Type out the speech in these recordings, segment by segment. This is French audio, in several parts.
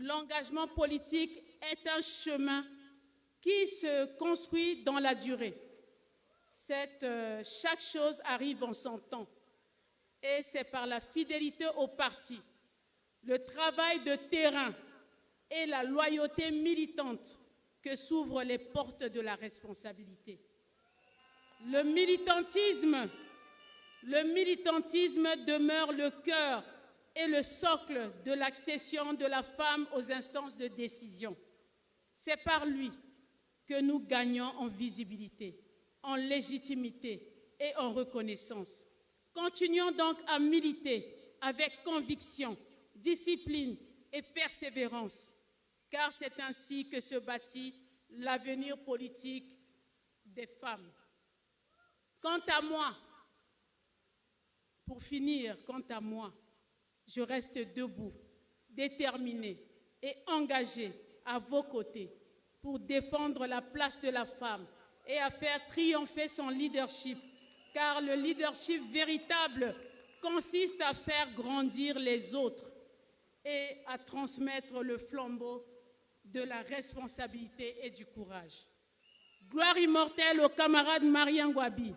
l'engagement politique est un chemin qui se construit dans la durée. Chaque chose arrive en son temps. Et c'est par la fidélité au parti, le travail de terrain et la loyauté militante que s'ouvrent les portes de la responsabilité. Le militantisme demeure le cœur et le socle de l'accession de la femme aux instances de décision. C'est par lui que nous gagnons en visibilité, en légitimité et en reconnaissance. Continuons donc à militer avec conviction, discipline et persévérance, car c'est ainsi que se bâtit l'avenir politique des femmes. Quant à moi, pour finir, je reste debout, déterminée et engagée à vos côtés pour défendre la place de la femme et à faire triompher son leadership, car le leadership véritable consiste à faire grandir les autres et à transmettre le flambeau de la responsabilité et du courage. Gloire immortelle au camarade Marien Ngouabi.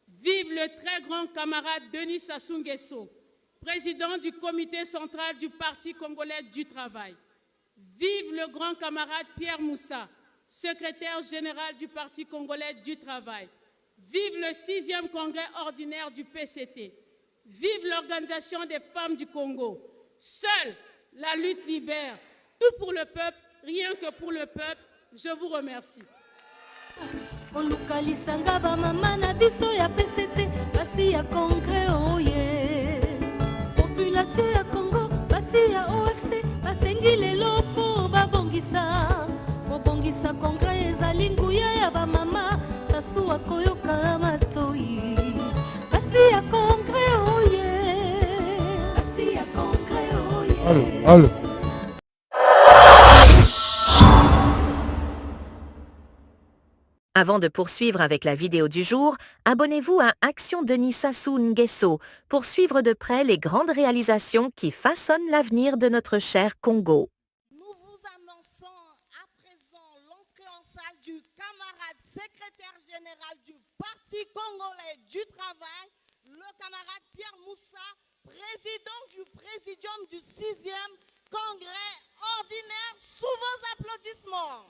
Vive le très grand camarade Denis Sassou Nguesso, président du comité central du Parti congolais du travail. Vive le grand camarade Pierre Moussa, secrétaire général du Parti congolais du travail. Vive le 6e congrès ordinaire du PCT. Vive l'Organisation des femmes du Congo. Seule la lutte libère. Tout pour le peuple, rien que pour le peuple. Je vous remercie. Olukalisanga ba mama na biso ya PCT basi ya concret oye population ya Congo basi ya OFC basengi lelo po babongisa concret ezali nguya ya ba mama sasu akoyoka matoi basi ya concret oye basi ya concret oye. Allô. Avant de poursuivre avec la vidéo du jour, abonnez-vous à Action Denis Sassou Nguesso pour suivre de près les grandes réalisations qui façonnent l'avenir de notre cher Congo. Nous vous annonçons à présent l'entrée en salle du camarade secrétaire général du Parti congolais du travail, le camarade Pierre Moussa, président du présidium du 6e congrès ordinaire, sous vos applaudissements.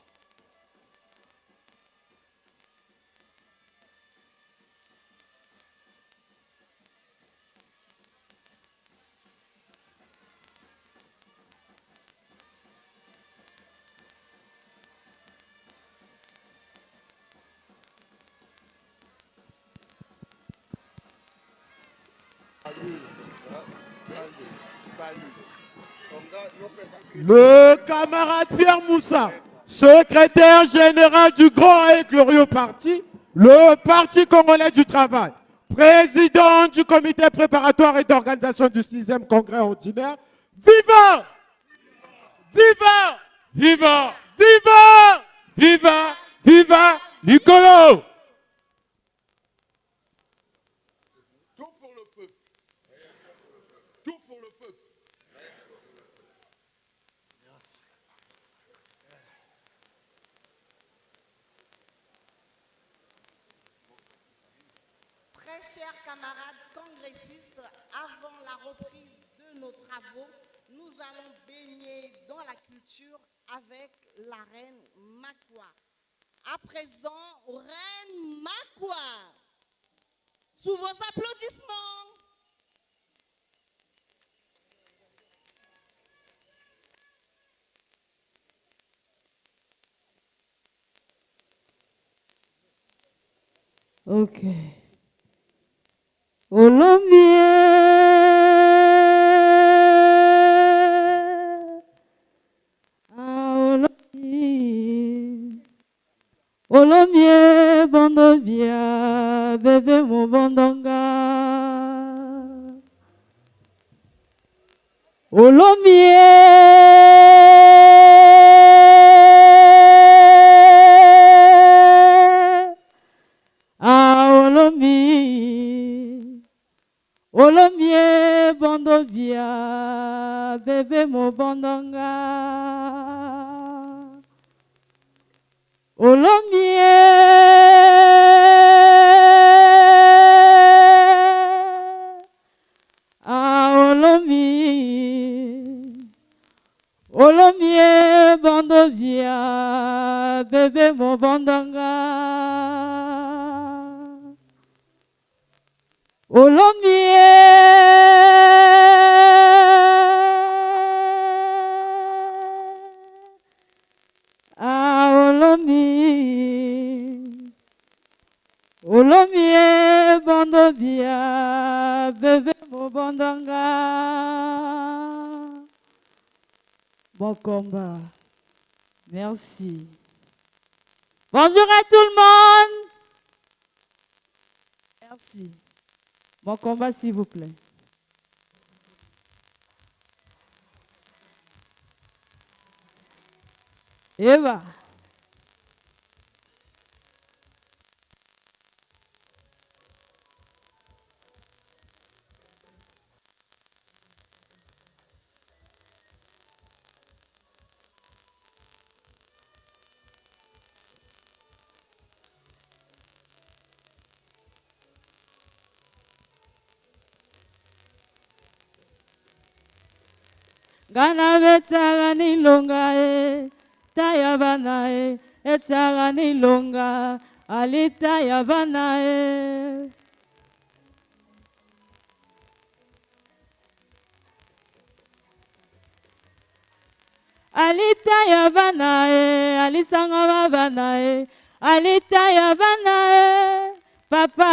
Le camarade Pierre Moussa, secrétaire général du grand et glorieux parti, le Parti congolais du travail, président du comité préparatoire et d'organisation du 6e congrès ordinaire. Viva! Viva! Viva! Viva! Viva! Viva! Nicolas! Tout pour le peuple. Tout pour le peuple. Très chers camarades congressistes, avant la reprise de nos travaux, nous allons baigner dans la culture avec la reine Makwa. À présent, reine Makwa, sous vos applaudissements. Ok. Olomie bondobia bébé mo bondonga olomie bondo bondovia bébé mobondonga olomie olomie bondovia bébé mobondonga olomie bondovia bébé mobondonga. Bon combat. Merci. Bonjour à tout le monde. Merci. Bon combat, s'il vous plaît. Eva. Gana betsaga nilonga taya bana etsaga nilonga alita ya bana alita ya bana alisanga bana alita ya bana papa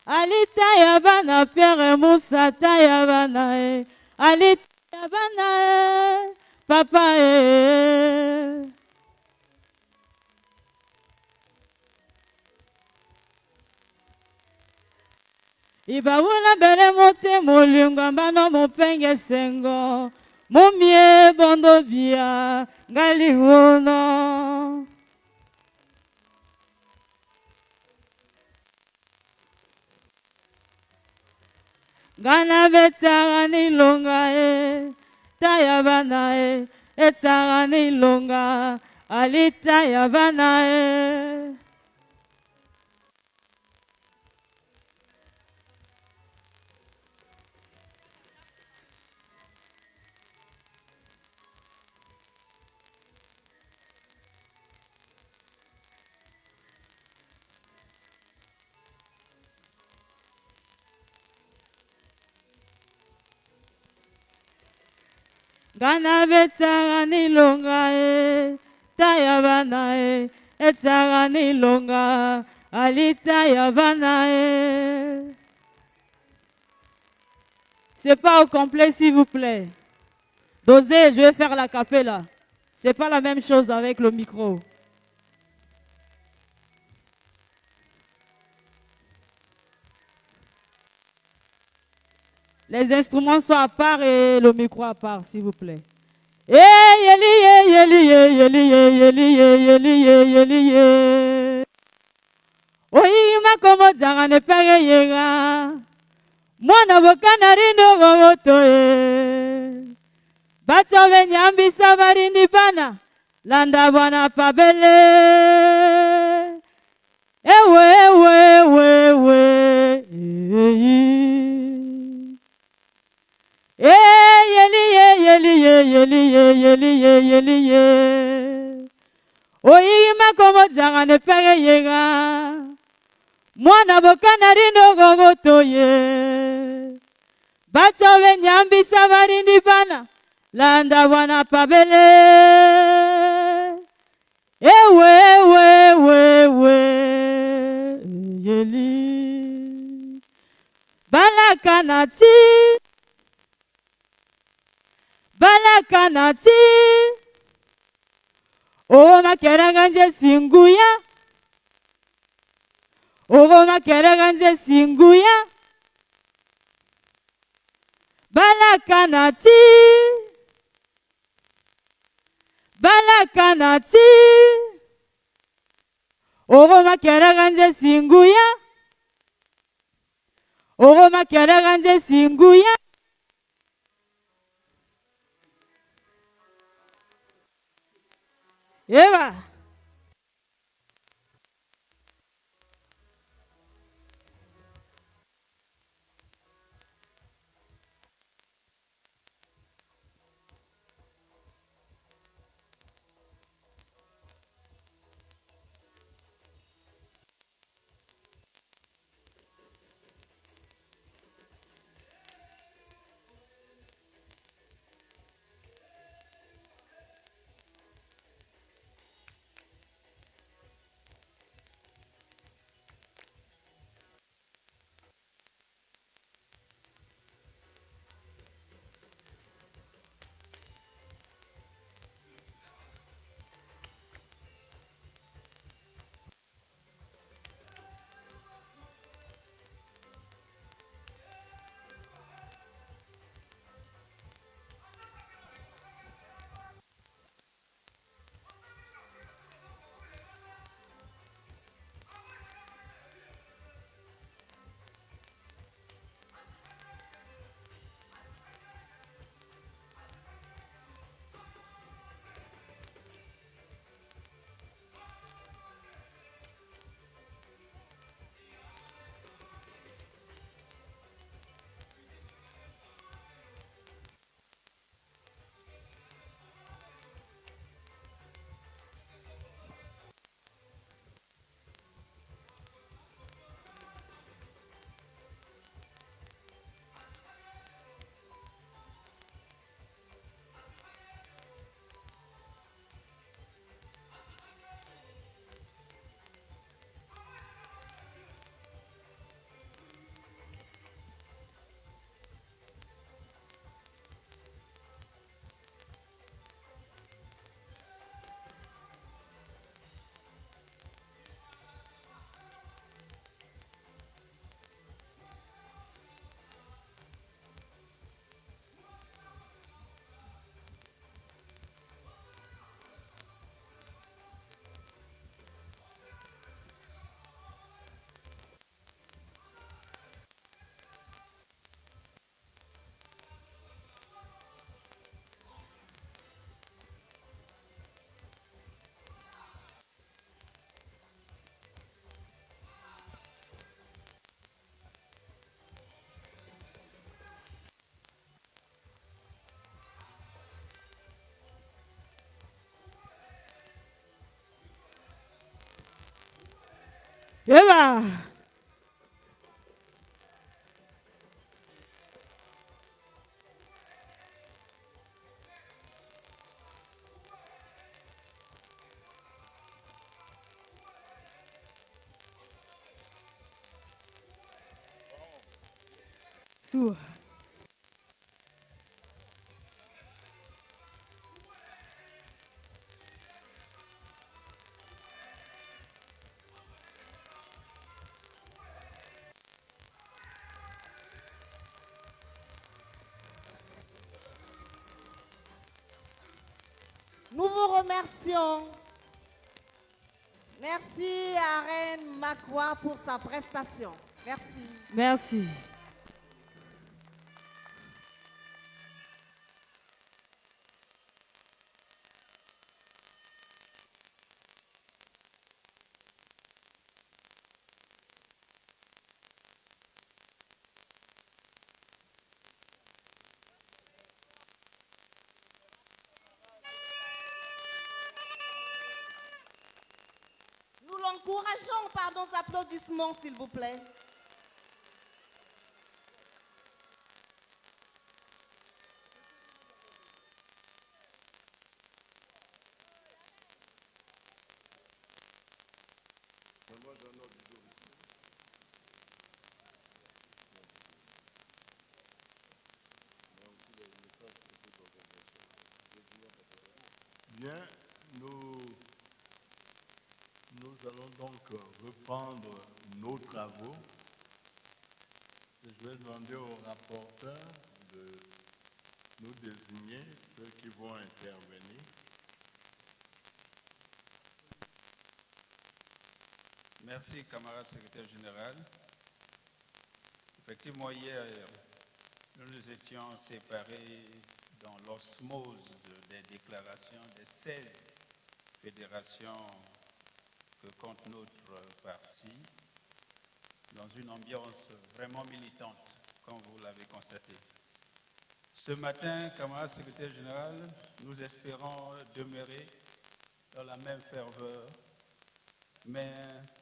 alita ya bana Pierre Moussa ya bana alita ya bana papa ibawula bere mote mulunga mbano mupenge sengo mumie bondo bia ngali wono Gana betsaga nilonga taya bana etsaga nilonga alita ya bana Gana betsaga nilonga taya bana etsaga nilonga alita ya bana C'est pas au complet s'il vous plaît. Dosez, je vais faire la capella. C'est pas la même chose avec le micro. Les instruments sont à part et le micro à part, s'il vous plaît. Oyima komo zanga ne pege yega mwana bokana rindo gogoto bato benyambisa barindi bana landa bwana pabele ewe oyima komo zanga ne pege yega mwana bokana rindo gogoto bato benyambisa barindi bana landa bwana pabele ewe yeli balakanati o makeraganje singuya o makeraganje singuya balakanati Oroma kiaraganze singuya. Oroma kiaraganze singuya. Eva. Eva. Sua. Nous vous remercions. Merci à Reine Makwa pour sa prestation. Merci. Merci. Nous l'encourageons par nos applaudissements, s'il vous plaît. Bien, nous allons donc reprendre nos travaux. Je vais demander au rapporteur de nous désigner ceux qui vont intervenir. Merci, camarade secrétaire général. Effectivement, hier, nous nous étions séparés dans l'osmose des déclarations des 16 fédérations que compte notre parti, dans une ambiance vraiment militante, comme vous l'avez constaté. Ce matin, camarade secrétaire général, nous espérons demeurer dans la même ferveur, mais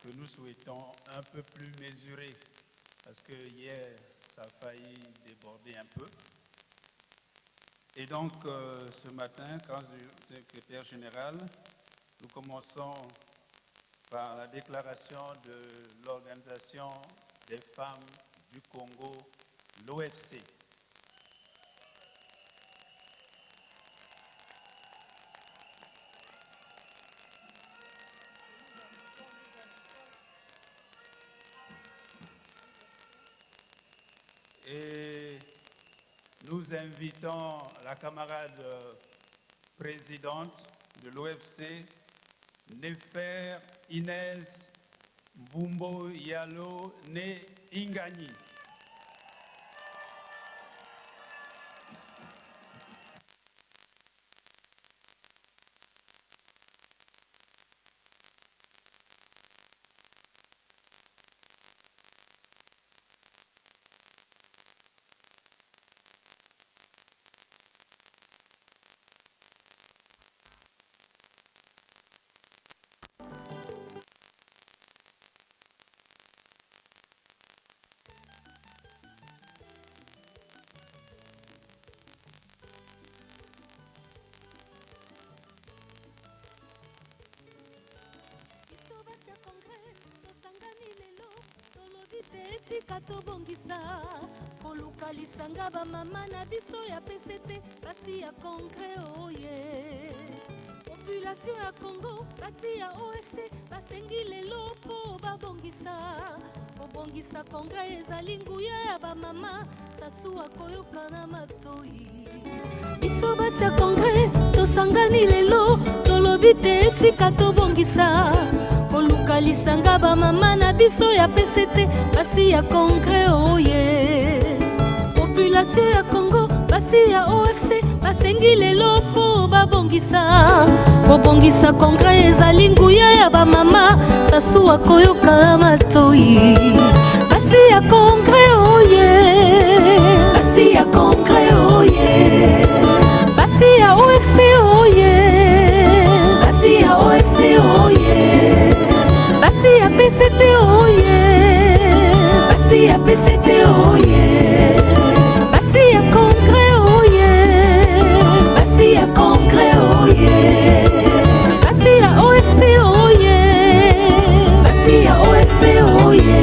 que nous souhaitons un peu plus mesuré, parce que hier, ça a failli déborder un peu. Et donc, ce matin, quand le secrétaire général, nous commençons par la déclaration de l'Organisation des femmes du Congo, l'OFC. Et nous invitons la camarade présidente de l'OFC, Nefer Inès Mbumbo Yalo Ne Ingani. etika tobongisa koluka lisanga bamama na biso ya PCT basi ya concret oye population ya Congo basi ya OFC basengi lelo po babongisa kobongisa concret ezali nguya ya bamama sasu akoyoka na matoi biso basi ya concret tosangani lelo tolobi te etika tobongisa koluka lisanga bamama na biso ya PCT basi ya concret oye population ya Congo basi ya OFC basengi lelo po babongisa kobongisa concret ezali nguya ya bamama sasu akoyoka matoi basi ya concret oye basi ya concret oye basi ya OFC oye basi ya OFC oye basi ya PCT oye basi ya PCT oye basi ya concret oye basi ya concret oye basi ya OFC oye basi ya OFC oye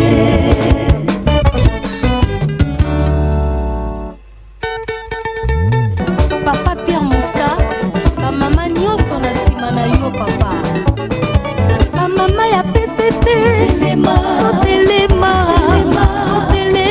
Papa Pierre Moussa bamama nyonso na nsima na yo papa bamama ya PCT telema telema telema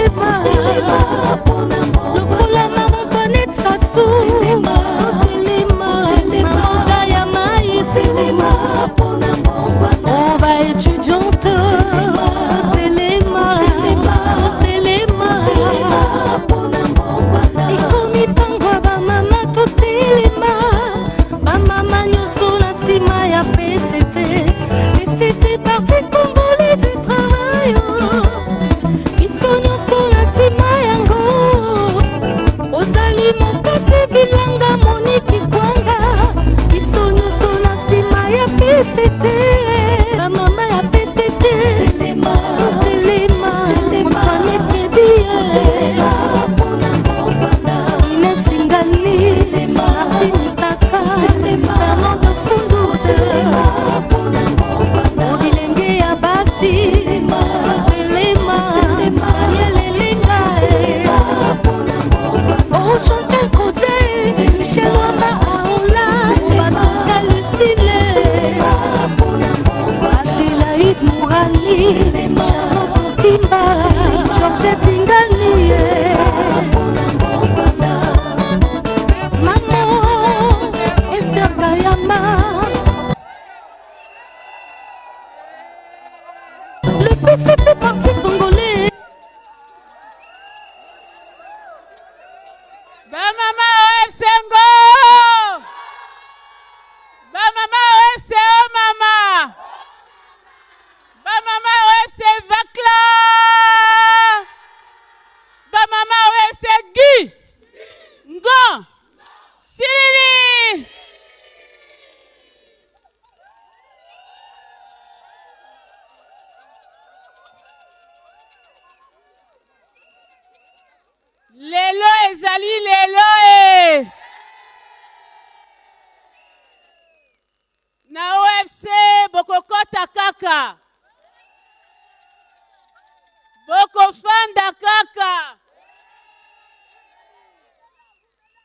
Lelo ezali lelo e. Na OFC bokokota kaka. Bokofanda kaka.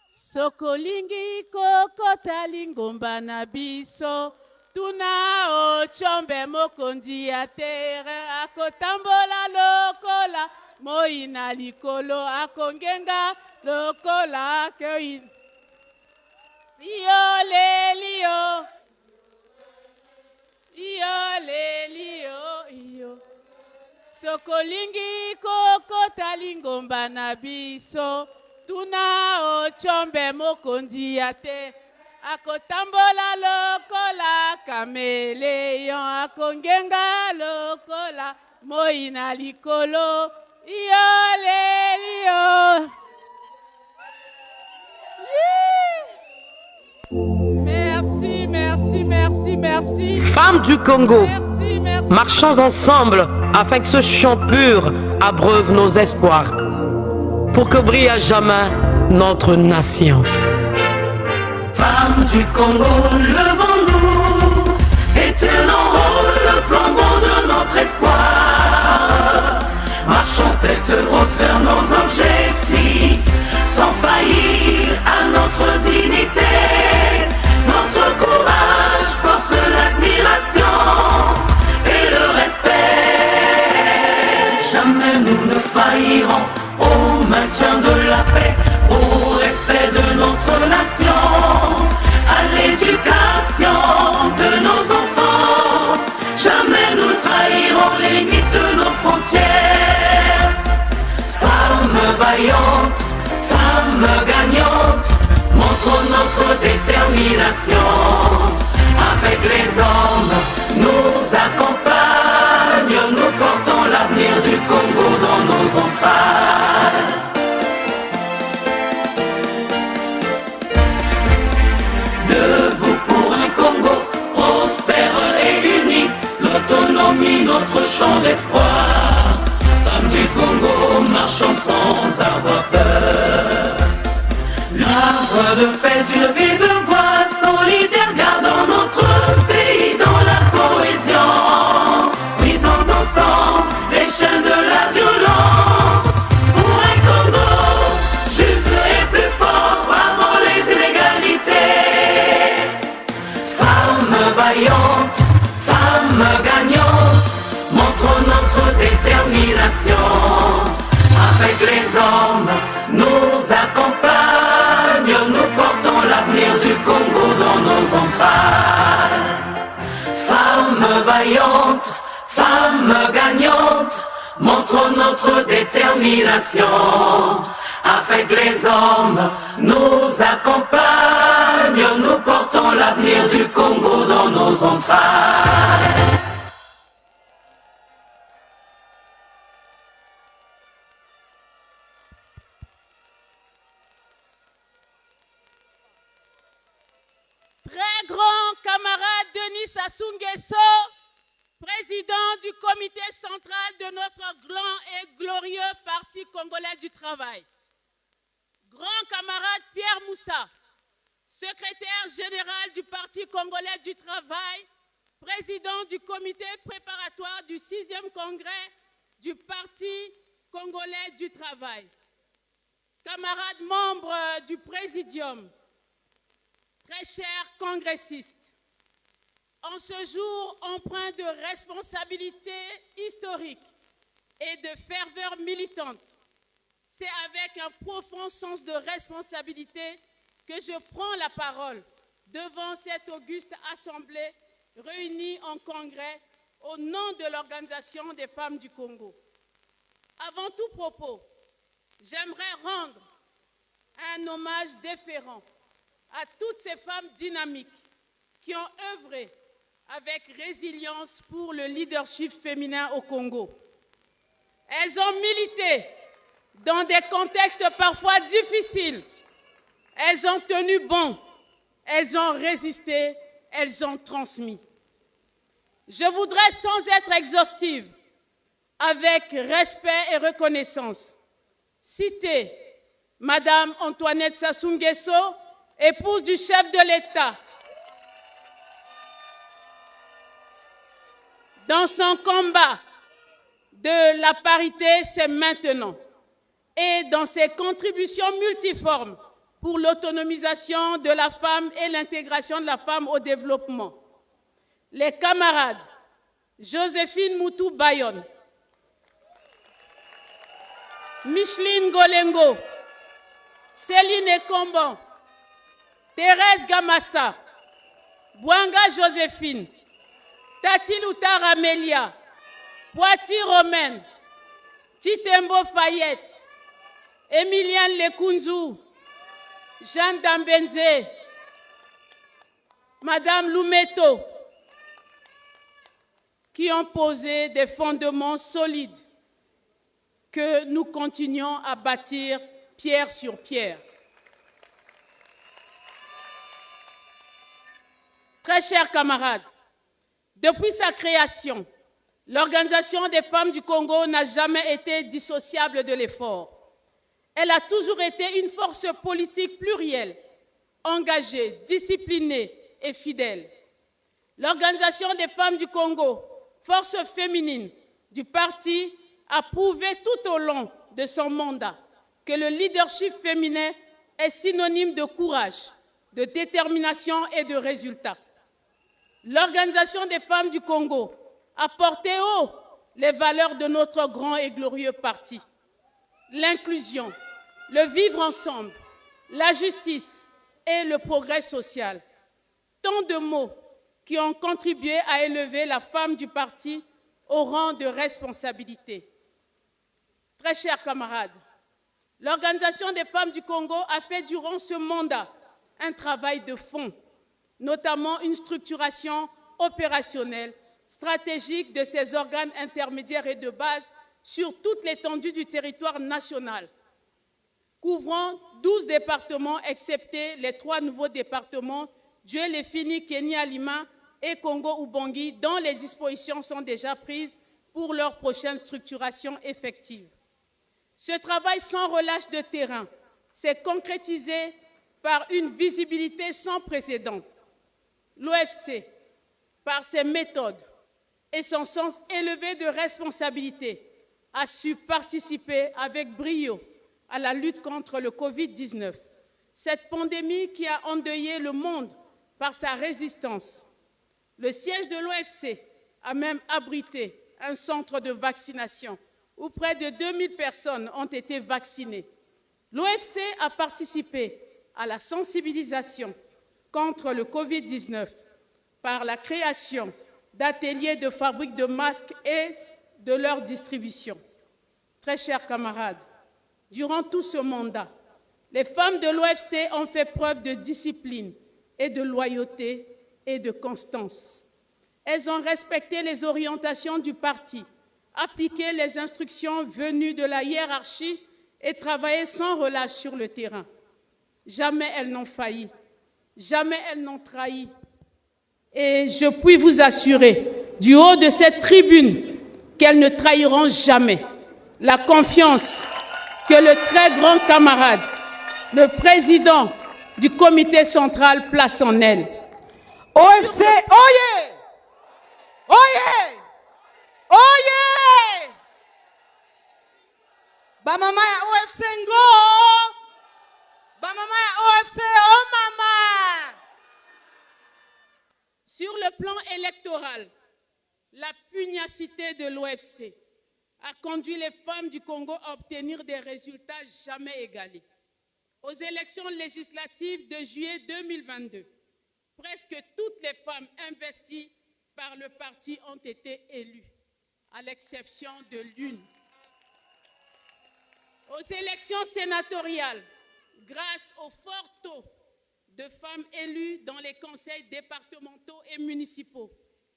Sokolingi kokota lingomba na biso. Tuna ochombe mokonzi ya terre. Akotambola lokola. Moina likolo akongenga lokola kei. Iyo lelio. Iyo lelio. Iyo. Sokolingi kokota lingomba na biso. Tuna ochombe mokonzi ya te. Akotambola lokola kameleon. Akongenga lokola moina likolo. Iyo lelio. Merci, merci, merci, merci. Femmes du Congo, Merci, merci. marchons ensemble afin que ce chant pur abreuve nos espoirs, pour que brille à jamais notre nation. Femmes du Congo, levons-nous et tenons haut le flambeau de notre espoir. Marchons tête haute vers nos objectifs, sans faillir à notre dignité. Notre courage force l'admiration et le respect. Jamais nous ne faillirons au maintien de la paix, au respect de notre nation, à l'éducation de nos enfants. Jamais nous trahirons les limites de nos frontières. Femmes vaillantes, femmes gagnantes, montrons notre détermination. Avec les hommes, nous accompagnent, nous portons l'avenir du Congo dans nos entrailles. Debout pour un Congo prospère et uni, l'autonomie, notre champ d'espoir. Femmes du Congo, marchons sans avoir peur. L'arbre de paix d'une vive voix solidaire, gardons notre pays dans la cohésion. Brisons ensemble les chaînes de la violence. Pour un Congo juste et plus fort, avant les inégalités. Femmes vaillantes, femmes gagnantes, montrons notre détermination. Avec les hommes, nous accompagnent, nous portons l'avenir du Congo dans nos entrailles. Femmes vaillantes, femmes gagnantes, montrons notre détermination. Avec les hommes, nous accompagnent, nous portons l'avenir du Congo dans nos entrailles. Très grand camarade Denis Sassou Nguesso, président du comité central de notre grand et glorieux Parti congolais du travail. Grand camarade Pierre Moussa, secrétaire général du Parti congolais du travail, président du comité préparatoire du 6e congrès du Parti congolais du travail. Camarades membres du présidium, très chers congressistes, en ce jour empreint de responsabilité historique et de ferveur militante, c'est avec un profond sens de responsabilité que je prends la parole devant cette auguste assemblée réunie en congrès au nom de l'Organisation des femmes du Congo. Avant tout propos, j'aimerais rendre un hommage déférent à toutes ces femmes dynamiques qui ont œuvré avec résilience pour le leadership féminin au Congo. Elles ont milité dans des contextes parfois difficiles. Elles ont tenu bon, elles ont résisté, elles ont transmis. Je voudrais, sans être exhaustive, avec respect et reconnaissance, citer Madame Antoinette Sassou Nguesso, épouse du chef de l'État. Dans son combat de la parité, c'est maintenant. Et dans ses contributions multiformes pour l'autonomisation de la femme et l'intégration de la femme au développement. Les camarades Joséphine Moutou Bayonne, Micheline Golengo, Céline Ekombo, Thérèse Gamassa, Bouanga Joséphine, Tati Loutar Amélia, Poiti Romaine, Titembo Fayette, Emiliane Lekunzu, Jeanne Dambenze, Madame Loumeto, qui ont posé des fondements solides que nous continuons à bâtir pierre sur pierre. Très chers camarades, depuis sa création, l'Organisation des femmes du Congo n'a jamais été dissociable de l'effort. Elle a toujours été une force politique plurielle, engagée, disciplinée et fidèle. L'Organisation des femmes du Congo, force féminine du parti, a prouvé tout au long de son mandat que le leadership féminin est synonyme de courage, de détermination et de résultats. L'Organisation des femmes du Congo a porté haut les valeurs de notre grand et glorieux parti. L'inclusion, le vivre ensemble, la justice et le progrès social. Tant de mots qui ont contribué à élever la femme du parti au rang de responsabilité. Très chers camarades, l'Organisation des femmes du Congo a fait durant ce mandat un travail de fond, notamment une structuration opérationnelle, stratégique de ses organes intermédiaires et de base sur toute l'étendue du territoire national, couvrant 12 départements, excepté les 3 nouveaux départements, Dieulefini, Kenya-Lima et Congo-Ubangi, dont les dispositions sont déjà prises pour leur prochaine structuration effective. Ce travail sans relâche de terrain s'est concrétisé par une visibilité sans précédent. L'OFC, par ses méthodes et son sens élevé de responsabilité, a su participer avec brio à la lutte contre le Covid-19. Cette pandémie qui a endeuillé le monde par sa résistance. Le siège de l'OFC a même abrité un centre de vaccination où près de 2000 personnes ont été vaccinées. L'OFC a participé à la sensibilisation contre le Covid-19 par la création d'ateliers de fabrique de masques et de leur distribution. Très chers camarades, durant tout ce mandat, les femmes de l'OFC ont fait preuve de discipline et de loyauté et de constance. Elles ont respecté les orientations du parti, appliqué les instructions venues de la hiérarchie et travaillé sans relâche sur le terrain. Jamais elles n'ont failli, jamais elles n'ont trahi. Et je puis vous assurer, du haut de cette tribune, qu'elles ne trahiront jamais la confiance que le très grand camarade, le président du comité central place en elle. OFC, oye! Oye! Oye! Bamama ya OFC ngo! Bamama ya OFC, oh mama! Sur le plan électoral, la pugnacité de l'OFC a conduit les femmes du Congo à obtenir des résultats jamais égalés. Aux élections législatives de juillet 2022, presque toutes les femmes investies par le parti ont été élues, à l'exception de l'une. Aux élections sénatoriales, grâce au fort taux de femmes élues dans les conseils départementaux et municipaux,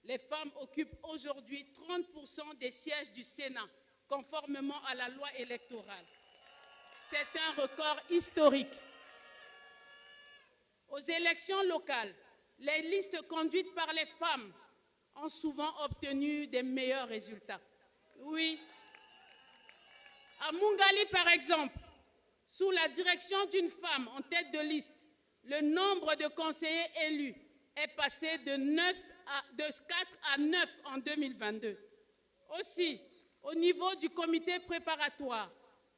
les femmes occupent aujourd'hui 30% des sièges du Sénat, conformément à la loi électorale. C'est un record historique. Aux élections locales, les listes conduites par les femmes ont souvent obtenu des meilleurs résultats. Oui. À Mungali, par exemple, Sous la direction d'une femme en tête de liste, le nombre de conseillers élus est passé de 4 à 9 en 2022. Aussi, au niveau du comité préparatoire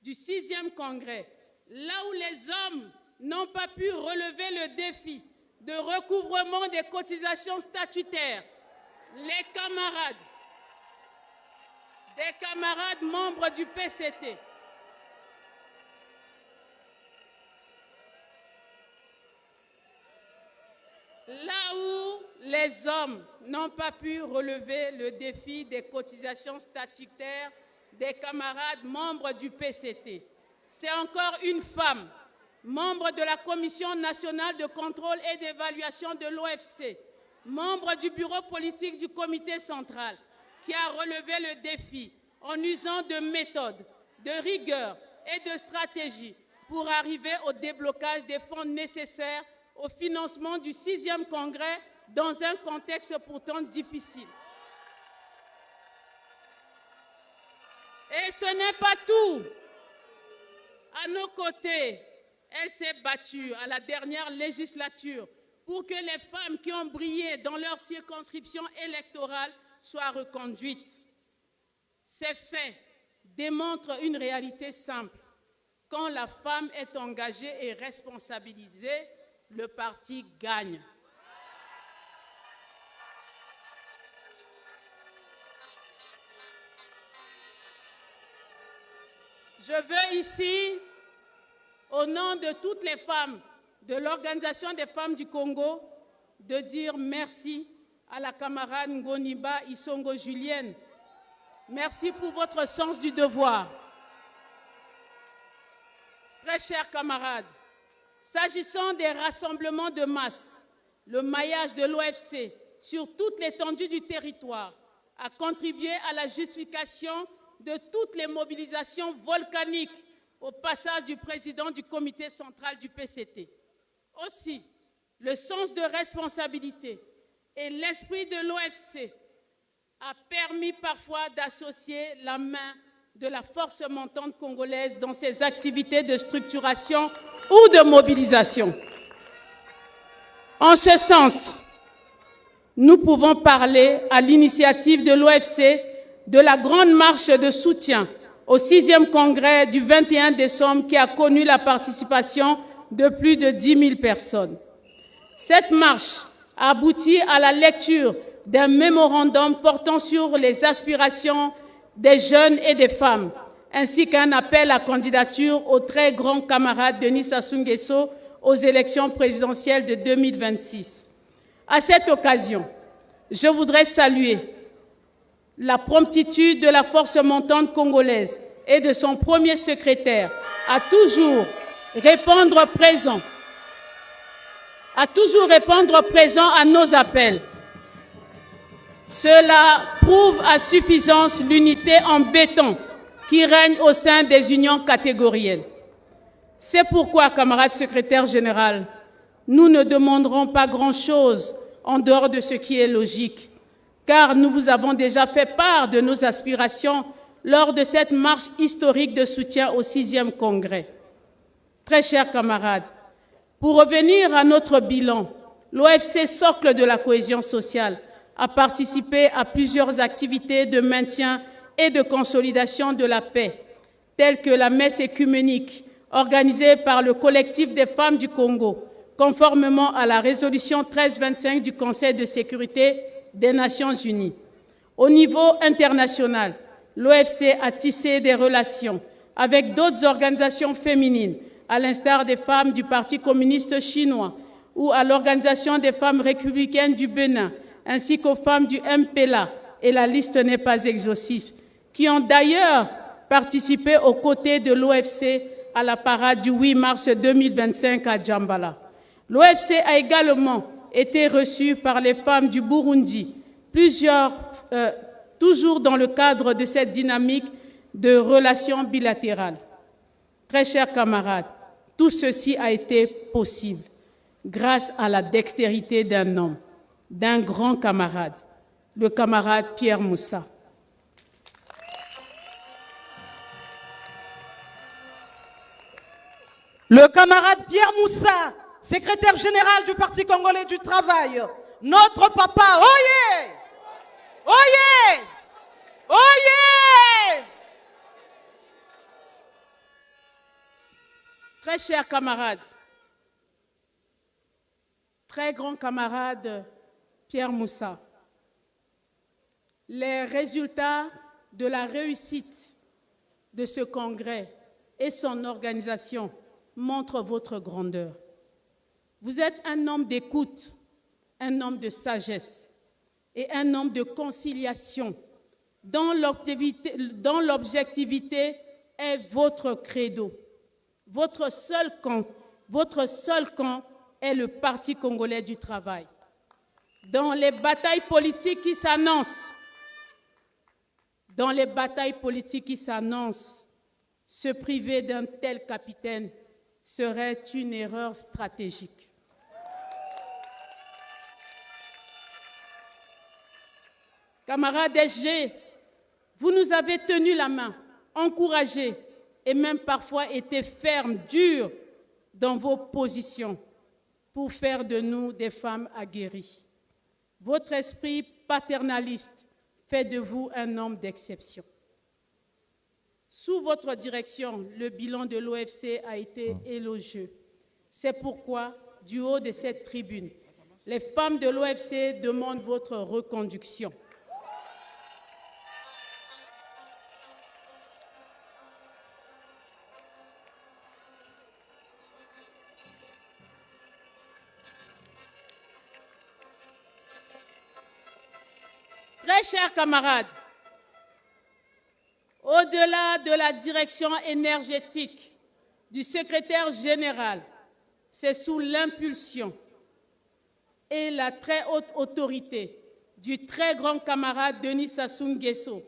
du 6e congrès, là où les hommes n'ont pas pu relever le défi de recouvrement des cotisations statutaires, des camarades membres du PCT, là où les hommes n'ont pas pu relever le défi des cotisations statutaires des camarades membres du PCT, c'est encore une femme, membre de la Commission nationale de contrôle et d'évaluation de l'OFC, membre du bureau politique du comité central, qui a relevé le défi en usant de méthodes, de rigueur et de stratégie pour arriver au déblocage des fonds nécessaires au financement du 6e congrès dans un contexte pourtant difficile. Et ce n'est pas tout. À nos côtés, elle s'est battue à la dernière législature pour que les femmes qui ont brillé dans leur circonscription électorale soient reconduites. Ces faits démontrent une réalité simple. Quand la femme est engagée et responsabilisée, le parti gagne. Je veux ici, au nom de toutes les femmes de l'Organisation des femmes du Congo, de dire merci à la camarade Ngoniba Isongo Julienne. Merci pour votre sens du devoir. Très chers camarades, s'agissant des rassemblements de masse, le maillage de l'OFC sur toute l'étendue du territoire a contribué à la justification de toutes les mobilisations volcaniques au passage du président du comité central du PCT. Aussi, le sens de responsabilité et l'esprit de l'OFC a permis parfois d'associer la main de la force montante congolaise dans ses activités de structuration ou de mobilisation. En ce sens, nous pouvons parler à l'initiative de l'OFC de la grande marche de soutien au 6e congrès du 21 décembre qui a connu la participation de plus de 10 000 personnes. Cette marche a abouti à la lecture d'un mémorandum portant sur les aspirations des jeunes et des femmes, ainsi qu'un appel à candidature au très grand camarade Denis Sassou Nguesso aux élections présidentielles de 2026. À cette occasion, je voudrais saluer la promptitude de la force montante congolaise et de son premier secrétaire à toujours répondre présent à nos appels. Cela prouve à suffisance l'unité en béton qui règne au sein des unions catégorielles. C'est pourquoi, camarade secrétaire général, nous ne demanderons pas grand-chose en dehors de ce qui est logique, car nous vous avons déjà fait part de nos aspirations lors de cette marche historique de soutien au 6e congrès. Très chers camarades, pour revenir à notre bilan, l'OFC, socle de la cohésion sociale, a participé à plusieurs activités de maintien et de consolidation de la paix, telles que la messe écuménique organisée par le collectif des femmes du Congo, conformément à la résolution 1325 du Conseil de sécurité des Nations Unies. Au niveau international, l'OFC a tissé des relations avec d'autres organisations féminines, à l'instar des femmes du Parti communiste chinois ou à l'Organisation des femmes républicaines du Bénin, ainsi qu'aux femmes du MPLA, et la liste n'est pas exhaustive, qui ont d'ailleurs participé aux côtés de l'OFC à la parade du 8 mars 2025 à Djambala. L'OFC a également été reçu par les femmes du Burundi, toujours dans le cadre de cette dynamique de relations bilatérales. Très chers camarades, tout ceci a été possible grâce à la dextérité d'un homme, d'un grand camarade, le camarade Pierre Moussa. Le camarade Pierre Moussa, secrétaire général du Parti congolais du travail. Notre papa, oyez! Oyez! Oyez! Très chers camarades, très grand camarade Pierre Moussa, les résultats de la réussite de ce congrès et son organisation montrent votre grandeur. Vous êtes un homme d'écoute, un homme de sagesse et un homme de conciliation. Dans l'objectivité est votre credo. Votre seul camp est le Parti congolais du travail. Dans les batailles politiques qui s'annoncent, se priver d'un tel capitaine serait une erreur stratégique. Camarades SG, vous nous avez tenu la main, encouragés et même parfois été fermes, durs dans vos positions pour faire de nous des femmes aguerries. Votre esprit paternaliste fait de vous un homme d'exception. Sous votre direction, le bilan de l'OFC a été élogieux. C'est pourquoi, du haut de cette tribune, les femmes de l'OFC demandent votre reconduction. Très chers camarades, au-delà de la direction énergétique du secrétaire général, c'est sous l'impulsion et la très haute autorité du très grand camarade Denis Sassou Nguesso,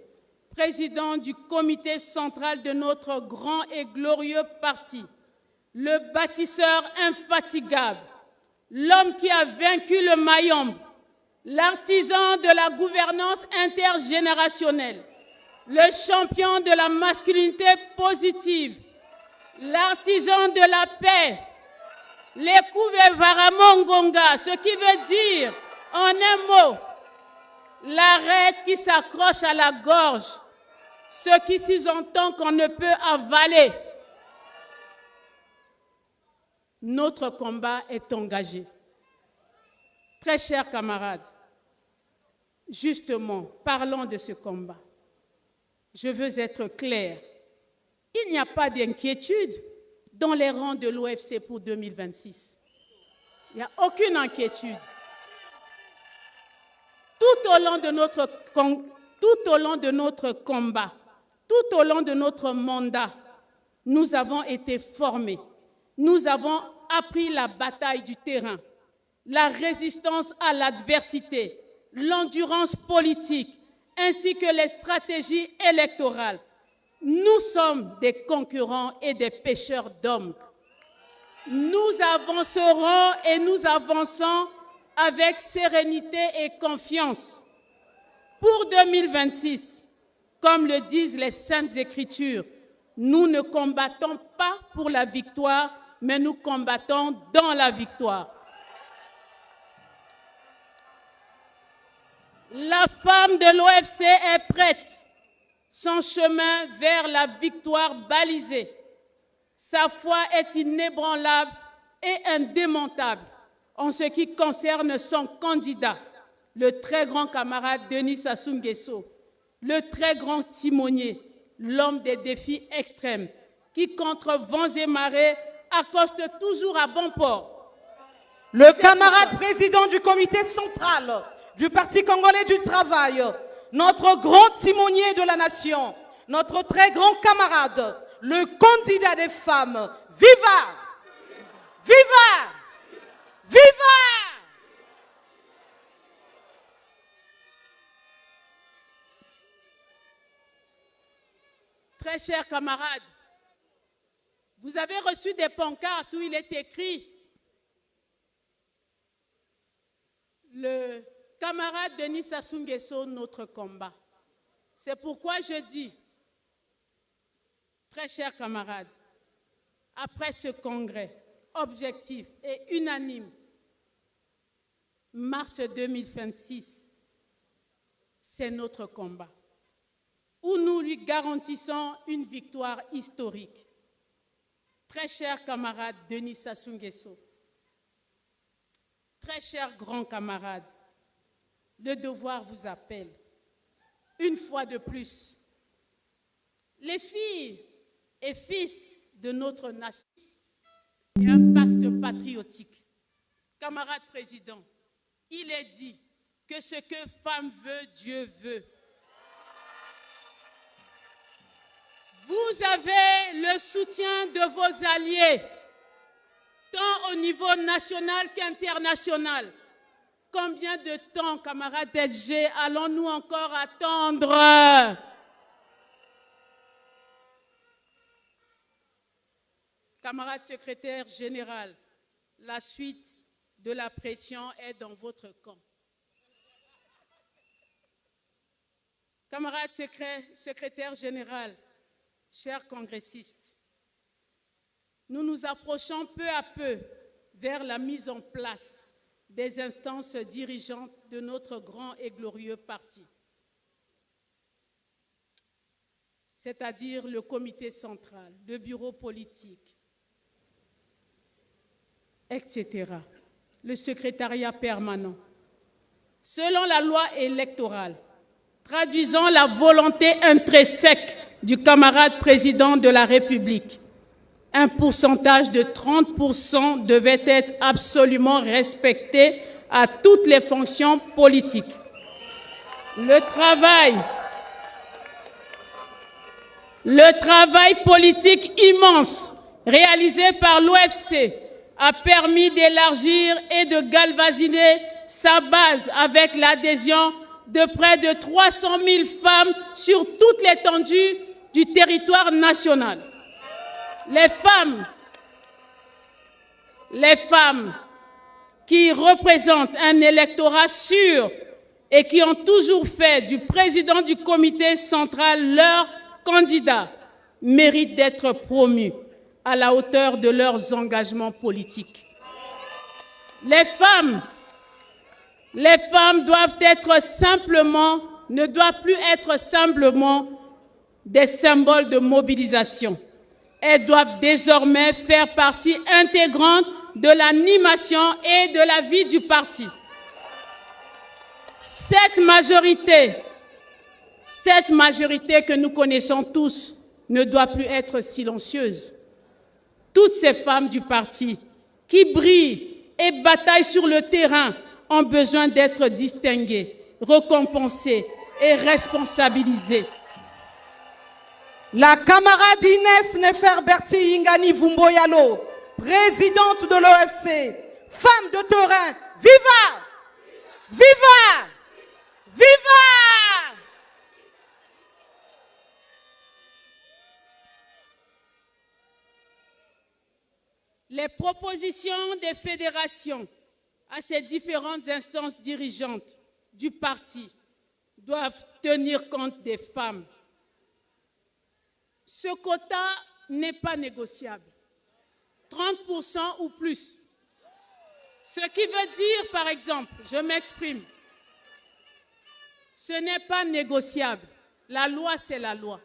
président du comité central de notre grand et glorieux parti, le bâtisseur infatigable, l'homme qui a vaincu le Mayombe, l'artisan de la gouvernance intergénérationnelle, le champion de la masculinité positive, l'artisan de la paix, l'Ekouvé Varamongonga, ce qui veut dire, en un mot, l'arête qui s'accroche à la gorge, ce qui sous-entend qu'on ne peut avaler. Notre combat est engagé. Très chers camarades, justement, parlons de ce combat. Je veux être clair. Il n'y a pas d'inquiétude dans les rangs de l'OFC pour 2026. Il n'y a aucune inquiétude. Tout au long de notre combat, tout au long de notre mandat, nous avons été formés. Nous avons appris la bataille du terrain, la résistance à l'adversité, l'endurance politique, ainsi que les stratégies électorales. Nous sommes des concurrents et des pêcheurs d'hommes. Nous avancerons et nous avançons avec sérénité et confiance. Pour 2026, comme le disent les Saintes Écritures, nous ne combattons pas pour la victoire, mais nous combattons dans la victoire. La femme de l'OFC est prête. Son chemin vers la victoire balisé. Sa foi est inébranlable et indémontable en ce qui concerne son candidat, le très grand camarade Denis Sassou Nguesso, le très grand timonier, l'homme des défis extrêmes, qui contre vents et marées accoste toujours à bon port. Le camarade président du comité central du Parti congolais du travail, notre grand timonier de la nation, notre très grand camarade, le candidat des femmes. Viva! Viva! Viva! Très chers camarades, vous avez reçu des pancartes où il est écrit le camarade Denis Sassou Nguesso, notre combat. C'est pourquoi je dis, très chers camarades, après ce congrès objectif et unanime, mars 2026, c'est notre combat, où nous lui garantissons une victoire historique. Très cher camarade Denis Sassou Nguesso, très cher grand camarade, le devoir vous appelle. Une fois de plus, les filles et fils de notre nation et un pacte patriotique. Camarade président, il est dit que ce que femme veut, Dieu veut. Vous avez le soutien de vos alliés, tant au niveau national qu'international. Combien de temps, camarade LG, allons-nous encore attendre? Camarade secrétaire général, la suite de la pression est dans votre camp. Camarade secrétaire général, chers congressistes, nous nous approchons peu à peu vers la mise en place des instances dirigeantes de notre grand et glorieux parti, c'est-à-dire le comité central, le bureau politique, etc., le secrétariat permanent. Selon la loi électorale, traduisant la volonté intrinsèque du camarade président de la République, un pourcentage de 30% devait être absolument respecté à toutes les fonctions politiques. Le travail politique immense réalisé par l'OFC a permis d'élargir et de galvaniser sa base avec l'adhésion de près de 300 000 femmes sur toute l'étendue du territoire national. Les femmes qui représentent un électorat sûr et qui ont toujours fait du président du comité central leur candidat méritent d'être promues à la hauteur de leurs engagements politiques. Les femmes ne doivent plus être simplement des symboles de mobilisation. Elles doivent désormais faire partie intégrante de l'animation et de la vie du parti. Cette majorité que nous connaissons tous ne doit plus être silencieuse. Toutes ces femmes du parti qui brillent et bataillent sur le terrain ont besoin d'être distinguées, récompensées et responsabilisées. La camarade Inès Neferberti Ingani Vumboyalo, présidente de l'OFC, femme de terrain, viva! Viva! Viva! Les propositions des fédérations à ces différentes instances dirigeantes du parti doivent tenir compte des femmes. Ce quota n'est pas négociable. 30% ou plus. Ce qui veut dire, par exemple, je m'exprime, ce n'est pas négociable. La loi, c'est la loi.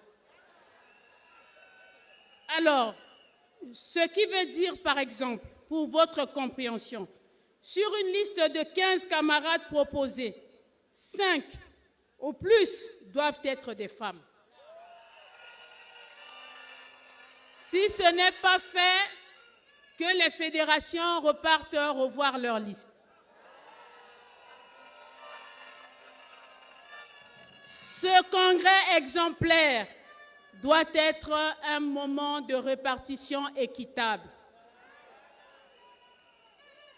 Alors, ce qui veut dire, par exemple, pour votre compréhension, sur une liste de 15 camarades proposés, 5 au plus doivent être des femmes. Si ce n'est pas fait, que les fédérations repartent revoir leur liste. Ce congrès exemplaire doit être un moment de répartition équitable.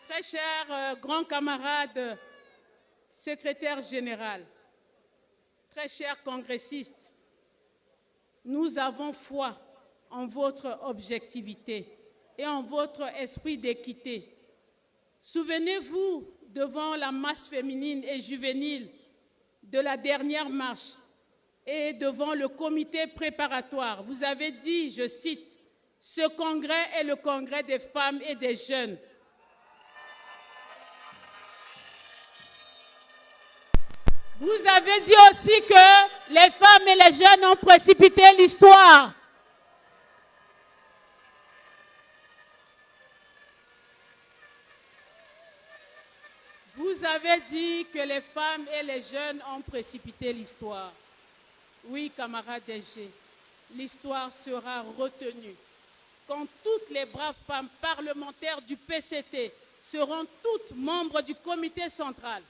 Très cher grand camarade secrétaire général, très chers congressistes, nous avons foi en votre objectivité et en votre esprit d'équité. Souvenez-vous, devant la masse féminine et juvénile de la dernière marche et devant le comité préparatoire, vous avez dit, je cite, Ce congrès est le congrès des femmes et des jeunes. Vous avez dit aussi que les femmes et les jeunes ont précipité l'histoire. Vous avez dit que les femmes et les jeunes ont précipité l'histoire. Oui, camarades DG, l'histoire sera retenue quand toutes les braves femmes parlementaires du PCT seront toutes membres du comité central.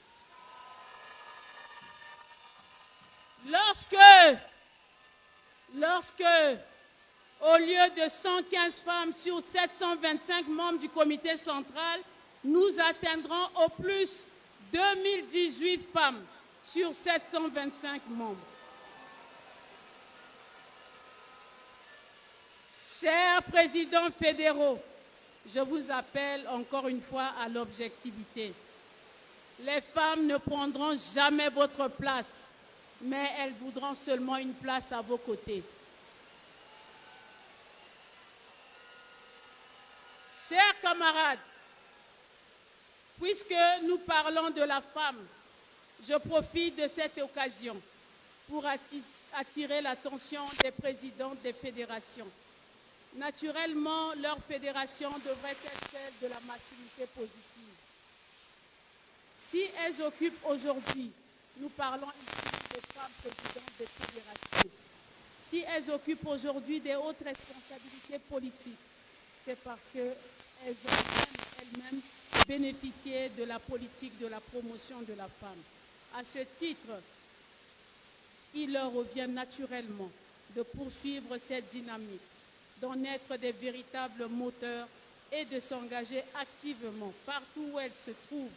Lorsque, au lieu de 115 femmes sur 725 membres du comité central, nous atteindrons au plus 2018 femmes sur 725 membres. Chers présidents fédéraux, je vous appelle encore une fois à l'objectivité. Les femmes ne prendront jamais votre place, mais elles voudront seulement une place à vos côtés. Chers camarades, puisque nous parlons de la femme, je profite de cette occasion pour attirer l'attention des présidents des fédérations. Naturellement, leur fédération devrait être celle de la masculinité positive. Si elles occupent aujourd'hui, nous parlons ici des femmes présidentes des fédérations, si elles occupent aujourd'hui des hautes responsabilités politiques, c'est parce qu'elles ont elles-mêmes bénéficié de la politique de la promotion de la femme. À ce titre, il leur revient naturellement de poursuivre cette dynamique, d'en être des véritables moteurs et de s'engager activement partout où elles se trouvent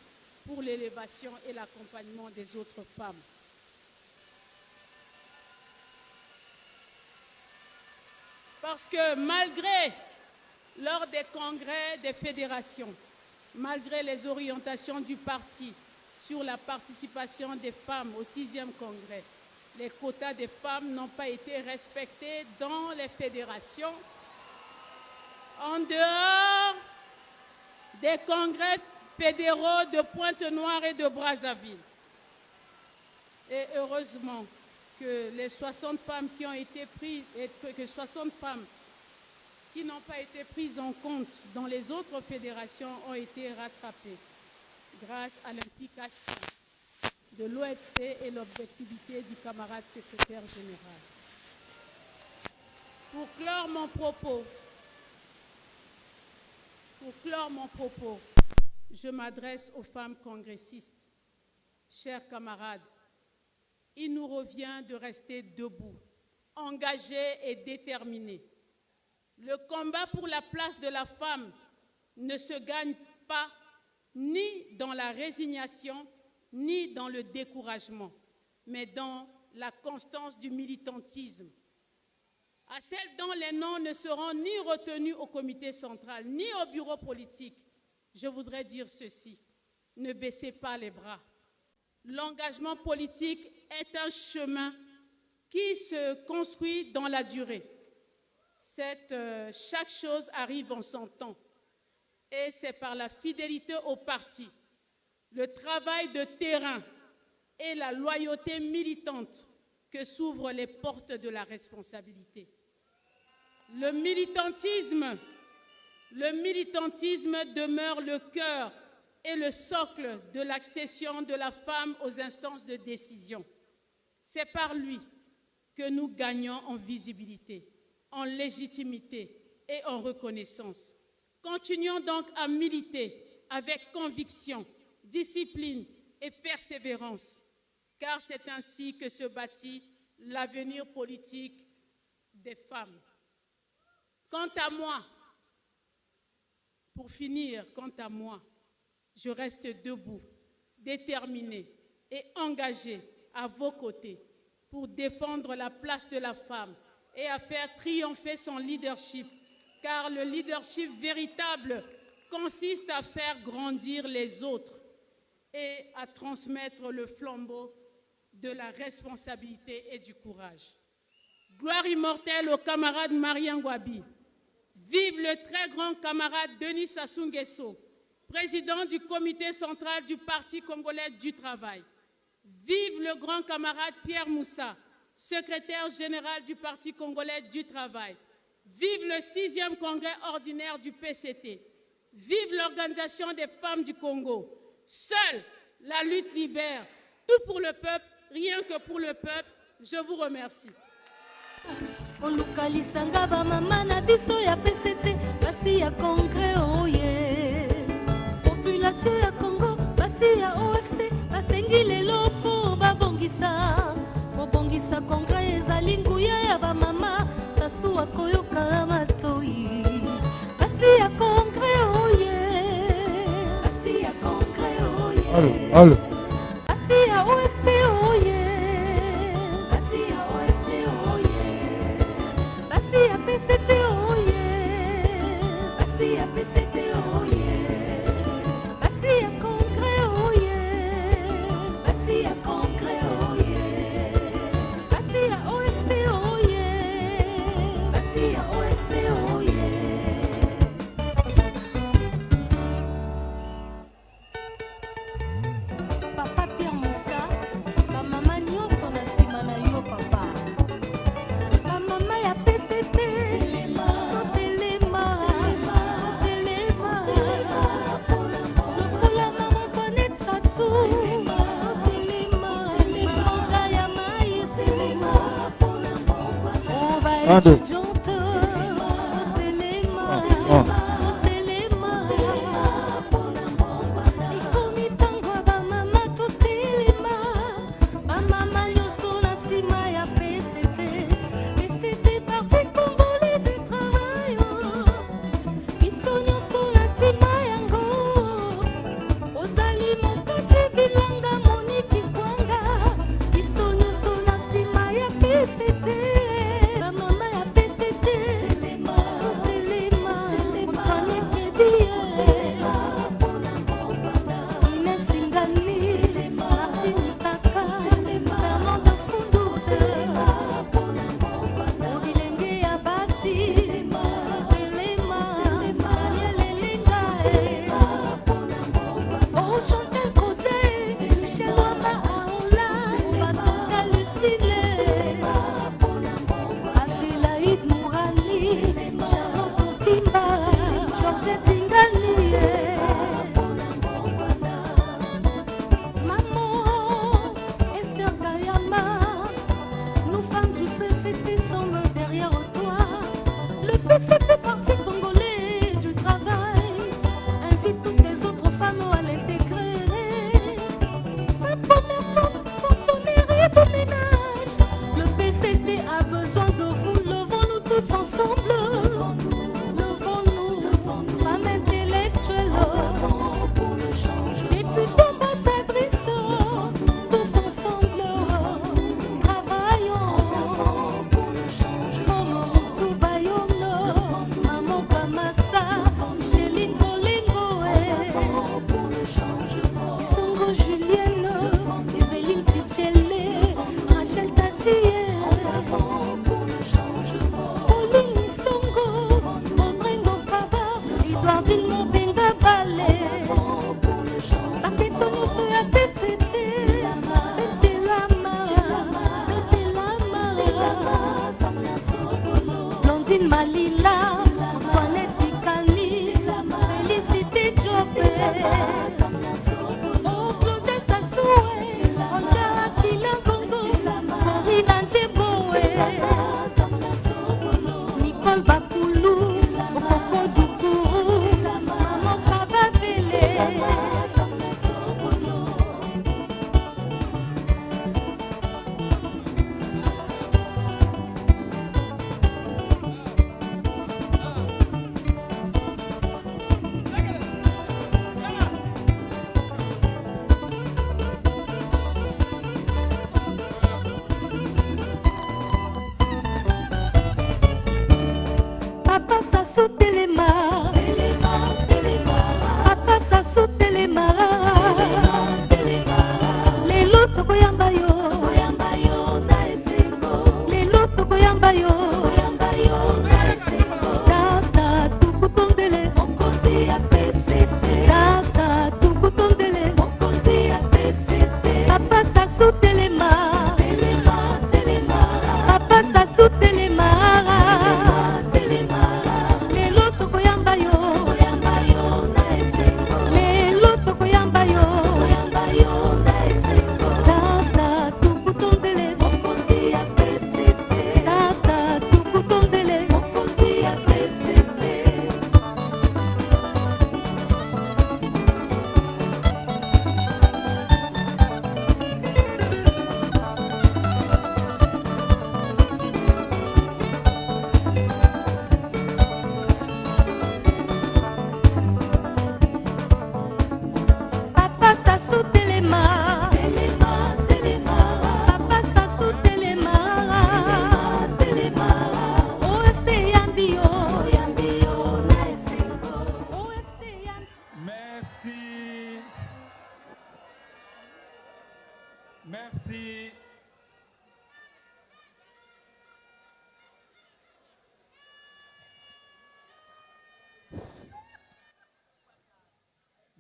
pour l'élévation et l'accompagnement des autres femmes. Parce que lors des congrès des fédérations, malgré les orientations du parti sur la participation des femmes au 6e congrès, les quotas des femmes n'ont pas été respectés dans les fédérations. En dehors des congrès fédéraux de Pointe-Noire et de Brazzaville. Et heureusement que les 60 femmes qui ont été prises, que 60 femmes qui n'ont pas été prises en compte dans les autres fédérations ont été rattrapées grâce à l'implication de l'OFC et l'objectivité du camarade secrétaire général. Pour clore mon propos, je m'adresse aux femmes congressistes. Chers camarades, il nous revient de rester debout, engagés et déterminés. Le combat pour la place de la femme ne se gagne pas ni dans la résignation, ni dans le découragement, mais dans la constance du militantisme. À celles dont les noms ne seront ni retenus au comité central, ni au bureau politique, je voudrais dire ceci: ne baissez pas les bras. L'engagement politique est un chemin qui se construit dans la durée. Chaque chose arrive en son temps. Et c'est par la fidélité au parti, le travail de terrain et la loyauté militante que s'ouvrent les portes de la responsabilité. Le militantisme demeure le cœur et le socle de l'accession de la femme aux instances de décision. C'est par lui que nous gagnons en visibilité, en légitimité et en reconnaissance. Continuons donc à militer avec conviction, discipline et persévérance, car c'est ainsi que se bâtit l'avenir politique des femmes. Quant à moi, pour finir, je reste debout, déterminé et engagé à vos côtés pour défendre la place de la femme et à faire triompher son leadership, car le leadership véritable consiste à faire grandir les autres et à transmettre le flambeau de la responsabilité et du courage. Gloire immortelle au camarade Marien Ngouabi. Vive le très grand camarade Denis Sassou Nguesso, président du comité central du Parti congolais du travail. Vive le grand camarade Pierre Moussa, secrétaire général du Parti congolais du travail. Vive le 6e congrès ordinaire du PCT. Vive l'Organisation des femmes du Congo. Seule la lutte libère. Tout pour le peuple, rien que pour le peuple. Je vous remercie. Olukalisanga ba mama na biso ya PCT basi ya concret oye. Population ya Congo basi ya OFC basengi lelo po babongisa. Bobongisa concret ezali nguya ya ba mama Sassou akoyoka matoi. Basi ya concret oye. Basi ya concret oye. Allô. Basi ya OFC oye. Basi ya OFC oye. Basi ya PCT oye. Basi ya PCT oye. Basi ya concret oye. Basi ya concret oye. Basi ya OFC oye. Basi ya OFC oye. Papa Pierre Moussa, ba mama nyonso na nsima na yo papa. Ba mama ya PCT, telema, telema, telema, lokola mama Bonnet Sassou, telema, manga ya mai, telema, on va être étudiante, telema, telema, ekomi ntango ba mama totelema, ba mama nyonso na nsima ya PCT, PCT Parti congolais du travail, biso nyonso na nsima yango, ozali mokati bilanga Monique Kwanga, biso nyonso na nsima ya PCT, ba mama ya PCT.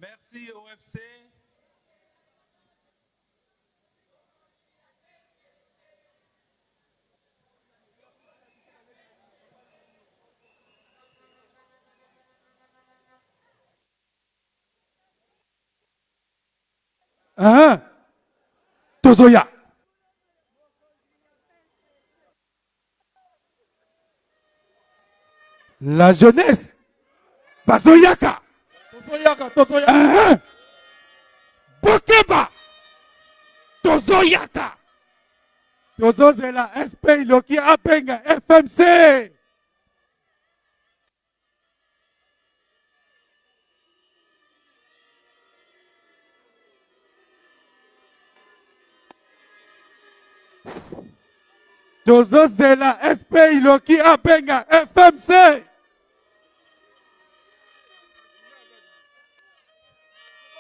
Merci OFC. Hein? Tozoya. La jeunesse. Bazoyaka. Tozoyaka. Hein? Bokeba. Tozoyaka. Tozozela SP Iloki Apenga FMC. Tozozela SP Iloki Apenga FMC.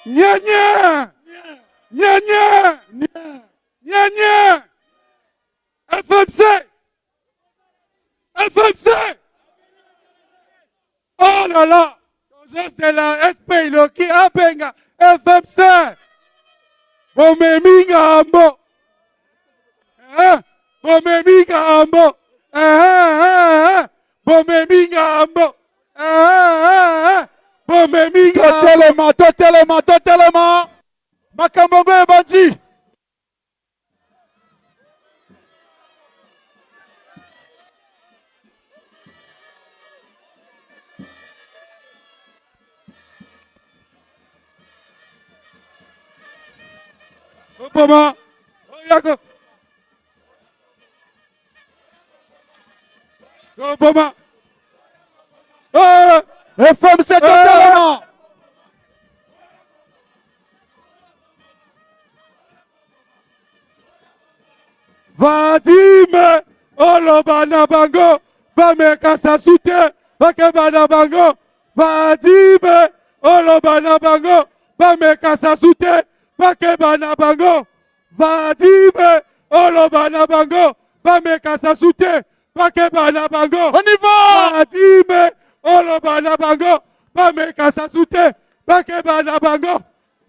Nya. FMC. Oh là là. Tozozela SP Iloki Apenga FMC. Bomeminga ambo. Bomeminga ambo. Bomeminga ambo. Bomeminga. Totelema. Makambo Bandi. Obama. Oyako. Obama. FMC totalement. Vadime. Olobana bango. Bameka sasute. Bakebana bango. Vadime. Olobana bango. Bameka sasute. Bakebana bango. Vadime. Olobana bango. Bameka sasute. Bakebana bango. On y va. Vadime. Olobana bango. Bameka sasute. Bakebana bango.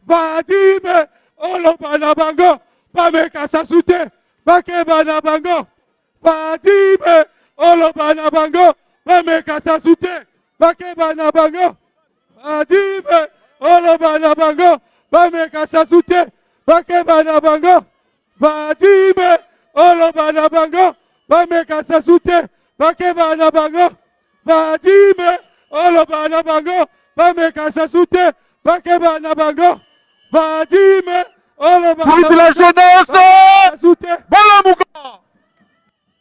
Vadime. Olobana bango. Bameka sasute. Bakebana bango. Vadime. Olobana bango. Bameka sasute. Bakebana bango. Vadime. Olobana bango. Bameka sasute. Bakebana bango. Vadime. Olobana bango. Bameka sasute. Bakebana bango. Vadime. Olobana bango. Bameka sasute. Bakebana bango. Vadime. Olobana bango. La jeunesse. Balamuka.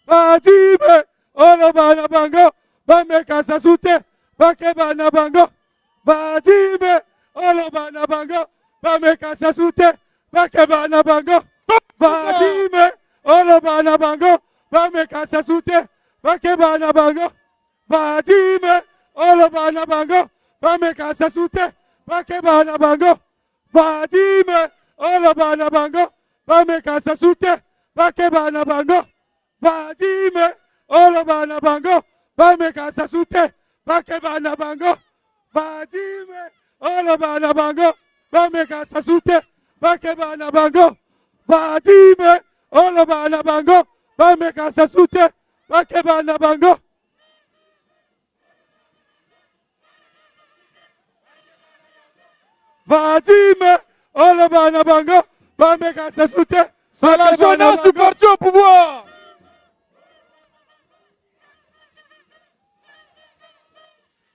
Vadime. Olobana bango. Bameka sasute. Bakebana bango. Vadime. Olobana bango. Bameka sasute. Bakebana bango. Vadime. Olobana bango. Bameka sasute. Bakebana bango. Vadime. Olobana bango. Bameka sasute. Bakebana bango. Vadime. Olobana bango. Bameka sasute. Bakebana bango. Vadime. Olobana bango. Bameka sasute. Bakebana bango. Vadime. Olobana bango. Bameka sasute. Bakebana bango. Vadime. Olobana bango. Bameka sasute. Bakebana bango. Vadime. Olobana bango. Bameka sasute. C'est la jeunesse du parti au pouvoir.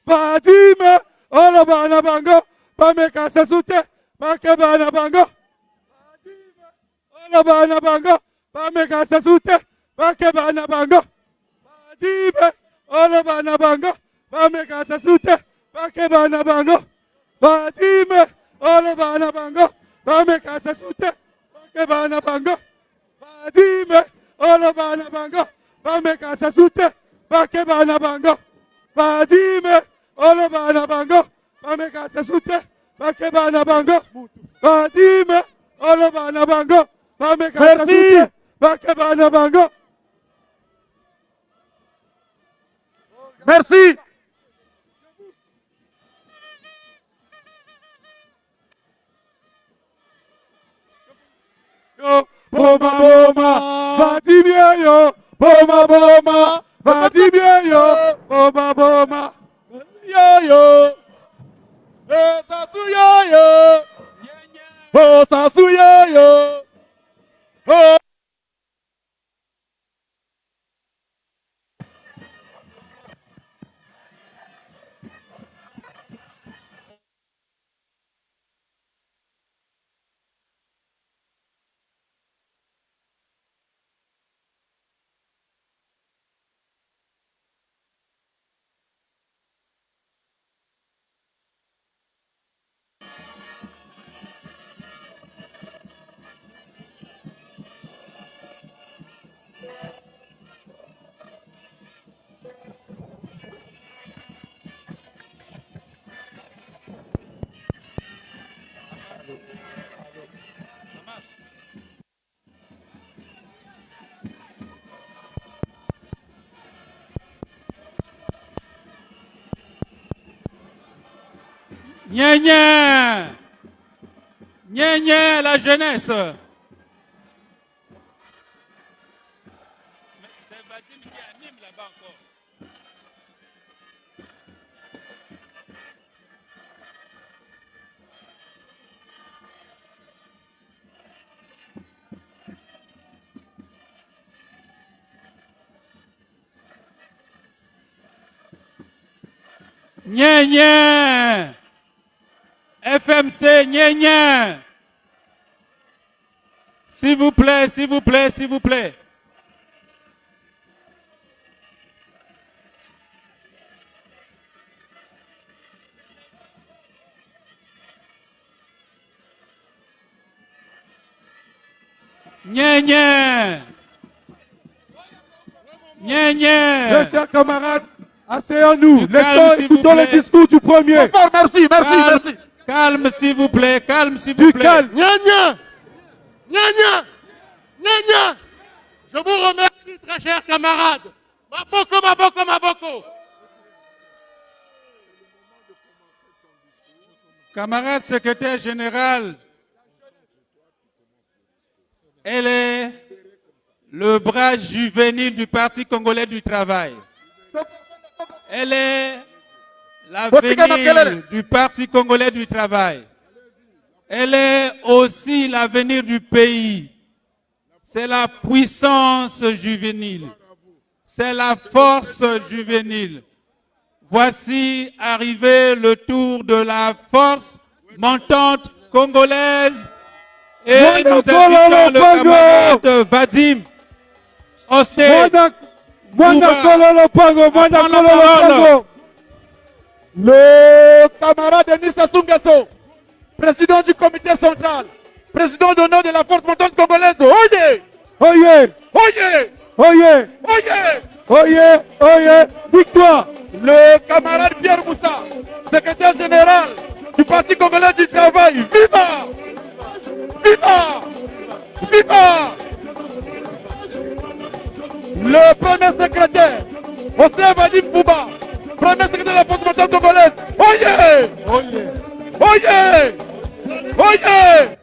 Vadime. Olobana bango. Bameka sasute. Bakebana bango. Olobana bango. Bameka sasute. Bakebana bango. Vadime. Olobana bango. Bameka sasute. Bakebana bango. Vadime. Olobana bango. Bameka sasute. Bakebana bango. Vadime. Olobana bango. Bameka sasute. Bakebana bango. Vadime. Olobana bango. Bameka sasute. Bakebana bango. Vadime. Olobana bango. Bameka sasute. Bakebana bango. Merci. boma boma, Vadim yo, boma boma, Vadim yo, boma boma, yo yo, sasu yo yo, oh sasu yo yo, oh. Gna gna, la jeunesse. C'est Vadim qui anime là-bas encore. Gna gna. FMC, gna gna. S'il vous plaît, s'il vous plaît, s'il vous plaît. Gna gna. Gna gna. Mes chers camarades, asseyons-nous. Laissons, écoutons le discours du premier. Merci, merci, merci. Calme, s'il vous plaît, calme, s'il vous plaît. Calme. Gna gna. Gna gna. Gna gna. Je vous remercie, très chers camarades. Maboko, maboko, maboko. Camarade secrétaire général, elle est le bras juvénile du Parti congolais du travail. Elle est l'avenir du Parti congolais du travail. Elle est aussi l'avenir du pays. C'est la puissance juvénile. C'est la force juvénile. Voici arrivé le tour de la force montante congolaise. Et nous invitons le camarade Vadim Osté. Le camarade Denis Sassou Nguesso, président du comité central, président d'honneur de la force montante congolaise. Oye! Oye! Oye! Oye! Oye! Oye! Oye! Victoire! Le camarade Pierre Moussa, secrétaire général du Parti congolais du travail. Viva! Viva! Viva! Le premier secrétaire, Osté Vadim Bouba, premier secrétaire de la force montante congolaise. Oye! Oye. Oye! Oye!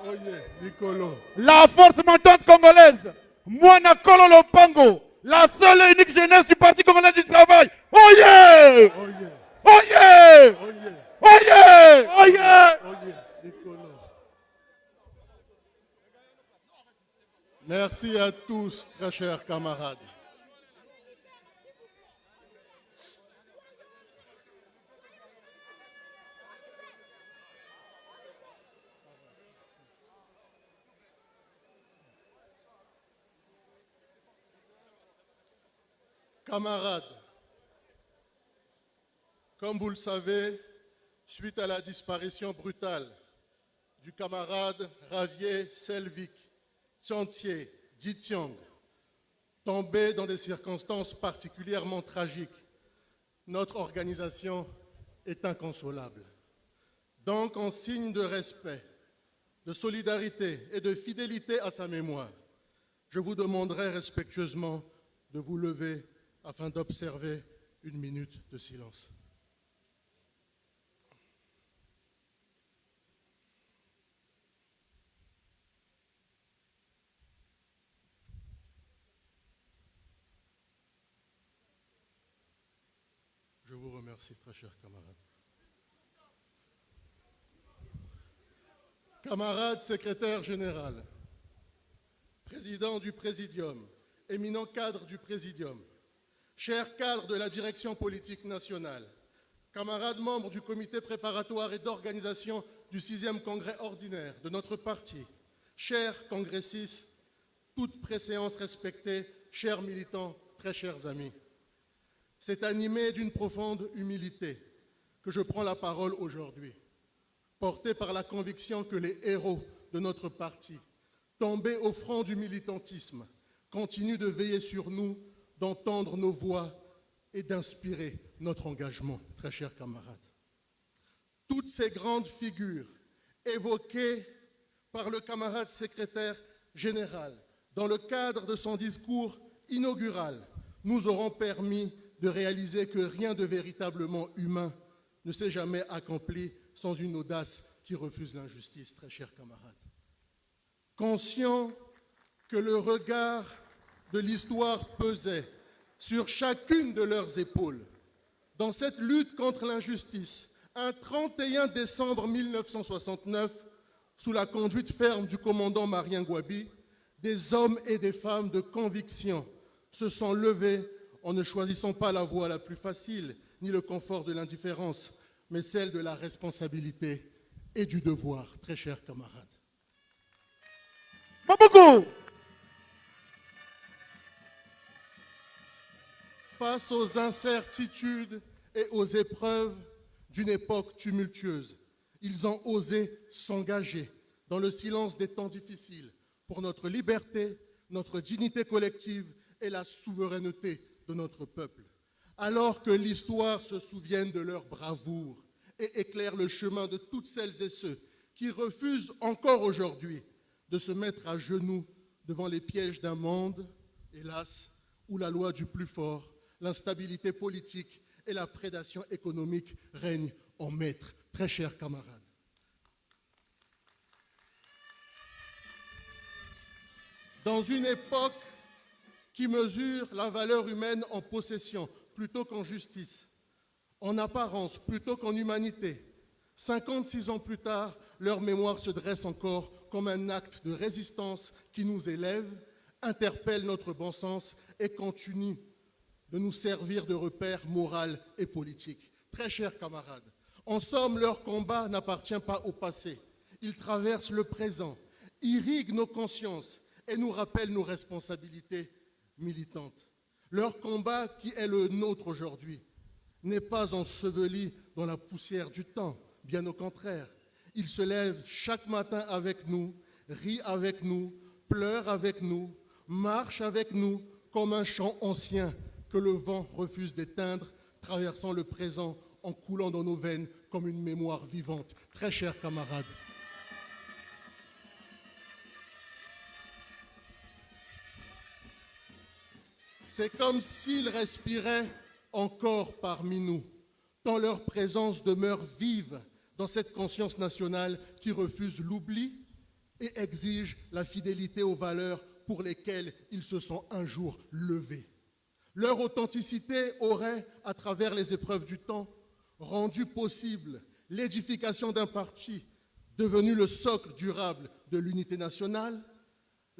Oye, Nicolo. La force montante congolaise, Mwana Kolo Lopango, la seule et unique jeunesse du Parti congolais du travail. Oye! Oye. Oye! Oye. Oye! Oye! Oye, Nicolo. Merci à tous, très chers camarades. Camarades, comme vous le savez, suite à la disparition brutale du camarade Ravier Selvik Chantier Ditiong, tombé dans des circonstances particulièrement tragiques, notre organisation est inconsolable. Donc, en signe de respect, de solidarité et de fidélité à sa mémoire, je vous demanderai respectueusement de vous lever afin d'observer une minute de silence. Merci, très cher camarade. Camarade secrétaire général, président du Présidium, éminent cadre du Présidium, chers cadres de la direction politique nationale, camarades membres du comité préparatoire et d'organisation du 6e congrès ordinaire de notre parti, chers congressistes, toutes préséances respectées, chers militants, très chers amis. C'est animé d'une profonde humilité que je prends la parole aujourd'hui, porté par la conviction que les héros de notre parti, tombés au front du militantisme, continuent de veiller sur nous, d'entendre nos voix et d'inspirer notre engagement, très chers camarades. Toutes ces grandes figures évoquées par le camarade secrétaire général dans le cadre de son discours inaugural nous auront permis de réaliser que rien de véritablement humain ne s'est jamais accompli sans une audace qui refuse l'injustice, très chers camarades. Conscients que le regard de l'histoire pesait sur chacune de leurs épaules, dans cette lutte contre l'injustice, un 31 décembre 1969, sous la conduite ferme du commandant Marien Gouabi, des hommes et des femmes de conviction se sont levés en ne choisissant pas la voie la plus facile, ni le confort de l'indifférence, mais celle de la responsabilité et du devoir, très chers camarades. Baboko! Face aux incertitudes et aux épreuves d'une époque tumultueuse, ils ont osé s'engager dans le silence des temps difficiles pour notre liberté, notre dignité collective et la souveraineté de notre peuple. Alors que l'histoire se souvienne de leur bravoure et éclaire le chemin de toutes celles et ceux qui refusent encore aujourd'hui de se mettre à genoux devant les pièges d'un monde, hélas, où la loi du plus fort, l'instabilité politique et la prédation économique règnent en maître. Très chers camarades. Dans une époque qui mesure la valeur humaine en possession plutôt qu'en justice, en apparence plutôt qu'en humanité, 56 ans plus tard, leur mémoire se dresse encore comme un acte de résistance qui nous élève, interpelle notre bon sens et continue de nous servir de repère moral et politique. Très chers camarades, en somme, leur combat n'appartient pas au passé. Il traverse le présent, irrigue nos consciences et nous rappelle nos responsabilités militantes. Leur combat, qui est le nôtre aujourd'hui, n'est pas enseveli dans la poussière du temps, bien au contraire. Il se lève chaque matin avec nous, rit avec nous, pleure avec nous, marche avec nous comme un chant ancien que le vent refuse d'éteindre, traversant le présent en coulant dans nos veines comme une mémoire vivante. Très chers camarades. C'est comme s'ils respiraient encore parmi nous, tant leur présence demeure vive dans cette conscience nationale qui refuse l'oubli et exige la fidélité aux valeurs pour lesquelles ils se sont un jour levés. Leur authenticité aurait, à travers les épreuves du temps, rendu possible l'édification d'un parti devenu le socle durable de l'unité nationale,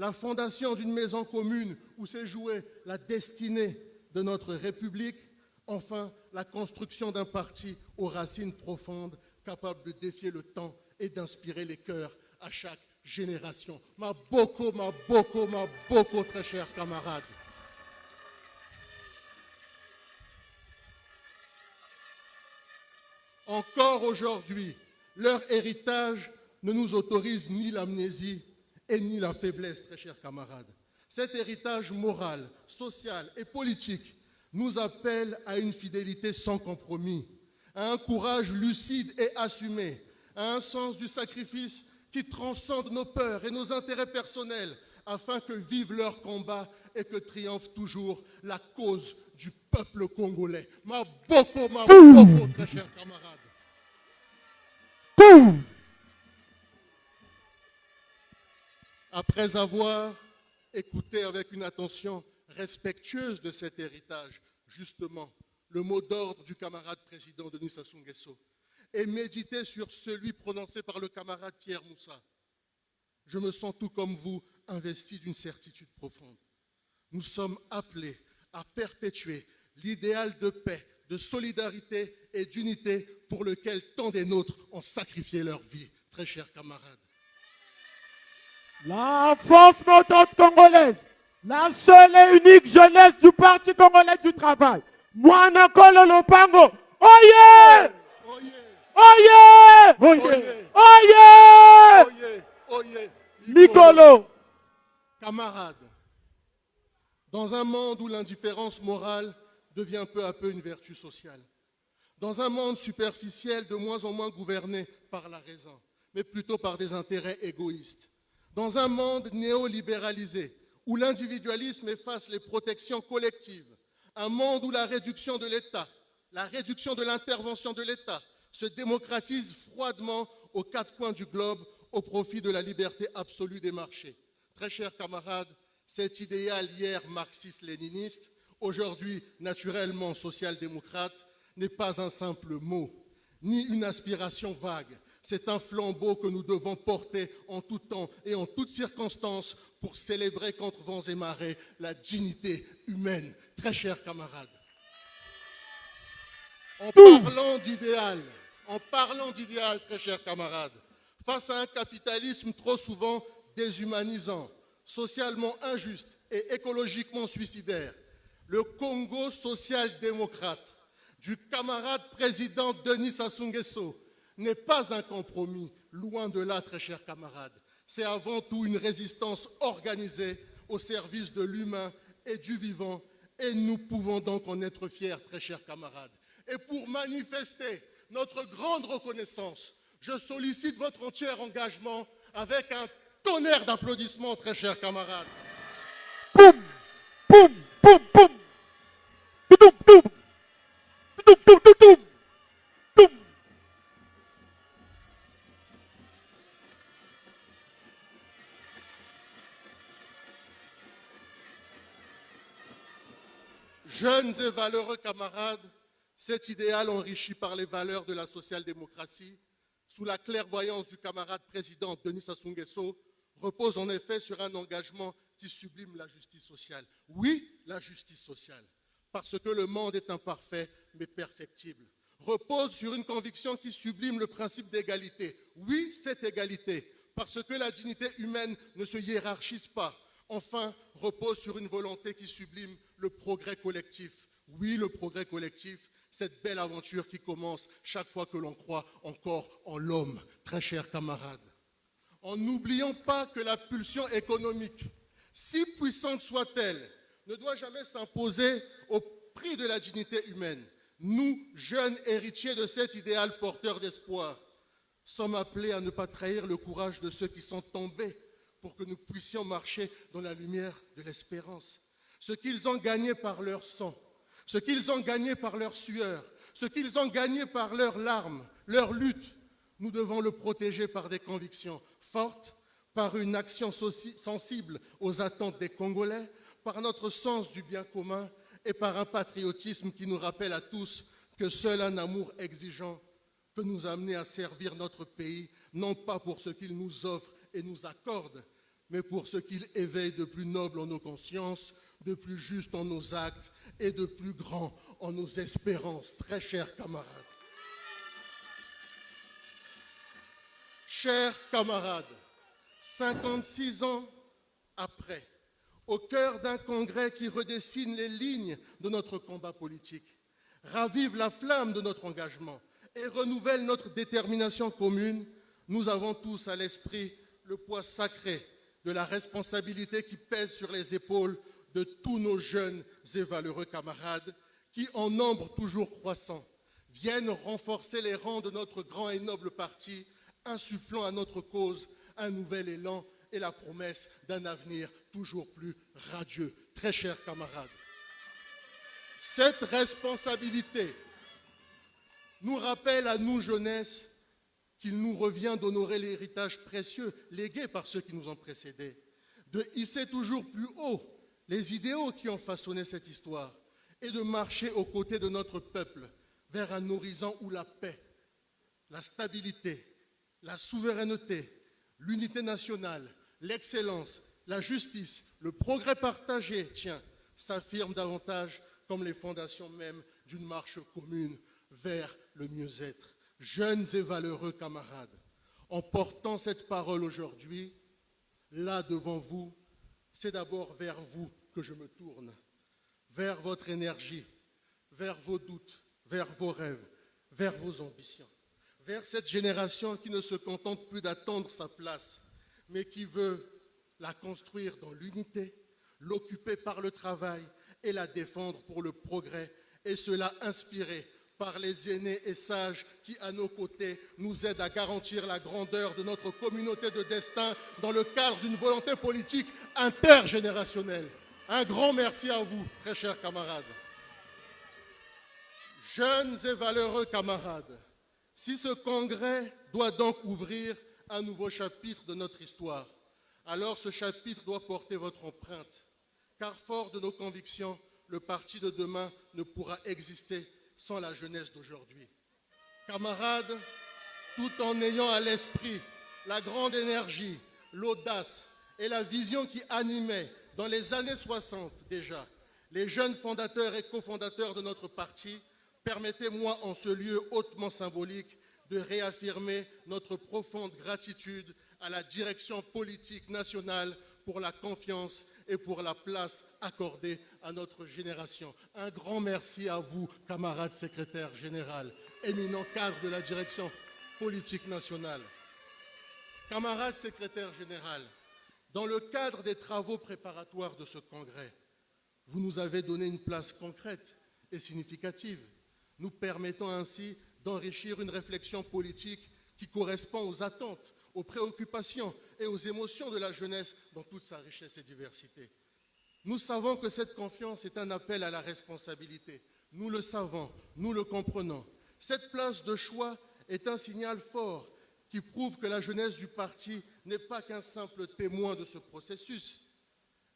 la fondation d'une maison commune où s'est jouée la destinée de notre République, enfin la construction d'un parti aux racines profondes, capable de défier le temps et d'inspirer les cœurs à chaque génération. Ma beaucoup, très chers camarades. Encore aujourd'hui, leur héritage ne nous autorise ni l'amnésie et ni la faiblesse, très chers camarades. Cet héritage moral, social et politique nous appelle à une fidélité sans compromis, à un courage lucide et assumé, à un sens du sacrifice qui transcende nos peurs et nos intérêts personnels, afin que vive leur combat et que triomphe toujours la cause du peuple congolais. Ma beaucoup, très chers camarades. Après avoir écouté avec une attention respectueuse de cet héritage, justement, le mot d'ordre du camarade président Denis Sassou Nguesso et méditer sur celui prononcé par le camarade Pierre Moussa. Je me sens tout comme vous investi d'une certitude profonde. Nous sommes appelés à perpétuer l'idéal de paix, de solidarité et d'unité pour lequel tant des nôtres ont sacrifié leur vie, très chers camarades. La force montante congolaise, la seule et unique jeunesse du Parti congolais du travail. Mwana Kolo Lopango, oye! Oye! Oye! Oye! Oye! Oye! Oye! Mikolo! Camarades, dans un monde où l'indifférence morale devient peu à peu une vertu sociale, dans un monde superficiel de moins en moins gouverné par la raison, mais plutôt par des intérêts égoïstes, dans un monde néolibéralisé où l'individualisme efface les protections collectives, un monde où la réduction de l'État, la réduction de l'intervention de l'État se démocratise froidement aux quatre coins du globe au profit de la liberté absolue des marchés. Très chers camarades, cet idéal hier marxiste-léniniste, aujourd'hui naturellement social-démocrate, n'est pas un simple mot, ni une aspiration vague. C'est un flambeau que nous devons porter en tout temps et en toutes circonstances pour célébrer contre vents et marées la dignité humaine. Très chers camarades, en parlant d'idéal, très chers camarades, face à un capitalisme trop souvent déshumanisant, socialement injuste et écologiquement suicidaire, le Congo social-démocrate du camarade président Denis Sassou Nguesso n'est pas un compromis, loin de là, très chers camarades. C'est avant tout une résistance organisée au service de l'humain et du vivant, et nous pouvons donc en être fiers, très chers camarades. Et pour manifester notre grande reconnaissance, je sollicite votre entier engagement avec un tonnerre d'applaudissements, très chers camarades. Poum! Poum! Poum! Poum! Toutoum! Toum! Toutoum! Toum! Toutoum! Toum! Jeunes et valeureux camarades, cet idéal enrichi par les valeurs de la social-démocratie, sous la clairvoyance du camarade président Denis Sassou Nguesso, repose en effet sur un engagement qui sublime la justice sociale. Oui, la justice sociale, parce que le monde est imparfait mais perfectible. Repose sur une conviction qui sublime le principe d'égalité. Oui, cette égalité, parce que la dignité humaine ne se hiérarchise pas. Enfin, repose sur une volonté qui sublime le progrès collectif. Oui, le progrès collectif, cette belle aventure qui commence chaque fois que l'on croit encore en l'homme, très chers camarades. En n'oubliant pas que la pulsion économique, si puissante soit-elle, ne doit jamais s'imposer au prix de la dignité humaine. Nous, jeunes héritiers de cet idéal porteur d'espoir, sommes appelés à ne pas trahir le courage de ceux qui sont tombés pour que nous puissions marcher dans la lumière de l'espérance. Ce qu'ils ont gagné par leur sang, ce qu'ils ont gagné par leur sueur, ce qu'ils ont gagné par leurs larmes, leur lutte, nous devons le protéger par des convictions fortes, par une action sensible aux attentes des Congolais, par notre sens du bien commun et par un patriotisme qui nous rappelle à tous que seul un amour exigeant peut nous amener à servir notre pays, non pas pour ce qu'il nous offre et nous accorde, mais pour ce qu'il éveille de plus noble en nos consciences, de plus juste en nos actes et de plus grand en nos espérances, très chers camarades. Chers camarades, 56 ans après, au cœur d'un congrès qui redessine les lignes de notre combat politique, ravive la flamme de notre engagement et renouvelle notre détermination commune, nous avons tous à l'esprit le poids sacré de la responsabilité qui pèse sur les épaules de tous nos jeunes et valeureux camarades qui, en nombre toujours croissant, viennent renforcer les rangs de notre grand et noble parti, insufflant à notre cause un nouvel élan et la promesse d'un avenir toujours plus radieux. Très chers camarades, cette responsabilité nous rappelle à nous, jeunesse, qu'il nous revient d'honorer l'héritage précieux légué par ceux qui nous ont précédés, de hisser toujours plus haut les idéaux qui ont façonné cette histoire et de marcher aux côtés de notre peuple vers un horizon où la paix, la stabilité, la souveraineté, l'unité nationale, l'excellence, la justice, le progrès partagé, s'affirment davantage comme les fondations mêmes d'une marche commune vers le mieux-être. Jeunes et valeureux camarades, en portant cette parole aujourd'hui, là devant vous, c'est d'abord vers vous que je me tourne, vers votre énergie, vers vos doutes, vers vos rêves, vers vos ambitions, vers cette génération qui ne se contente plus d'attendre sa place, mais qui veut la construire dans l'unité, l'occuper par le travail et la défendre pour le progrès, et cela inspiré par les aînés et sages qui, à nos côtés, nous aident à garantir la grandeur de notre communauté de destin dans le cadre d'une volonté politique intergénérationnelle. Un grand merci à vous, très chers camarades. Jeunes et valeureux camarades, si ce congrès doit donc ouvrir un nouveau chapitre de notre histoire, alors ce chapitre doit porter votre empreinte, car fort de nos convictions, le parti de demain ne pourra exister sans la jeunesse d'aujourd'hui. Camarades, tout en ayant à l'esprit la grande énergie, l'audace et la vision qui animaient dans les années 60 déjà les jeunes fondateurs et cofondateurs de notre parti, permettez-moi en ce lieu hautement symbolique de réaffirmer notre profonde gratitude à la direction politique nationale pour la confiance et pour la place accordée à notre génération. Un grand merci à vous, camarades secrétaires généraux, éminents cadres de la direction politique nationale. Camarades secrétaires généraux, dans le cadre des travaux préparatoires de ce congrès, vous nous avez donné une place concrète et significative, nous permettant ainsi d'enrichir une réflexion politique qui correspond aux attentes, aux préoccupations et aux émotions de la jeunesse dans toute sa richesse et diversité. Nous savons que cette confiance est un appel à la responsabilité. Nous le savons, nous le comprenons. Cette place de choix est un signal fort qui prouve que la jeunesse du parti n'est pas qu'un simple témoin de ce processus.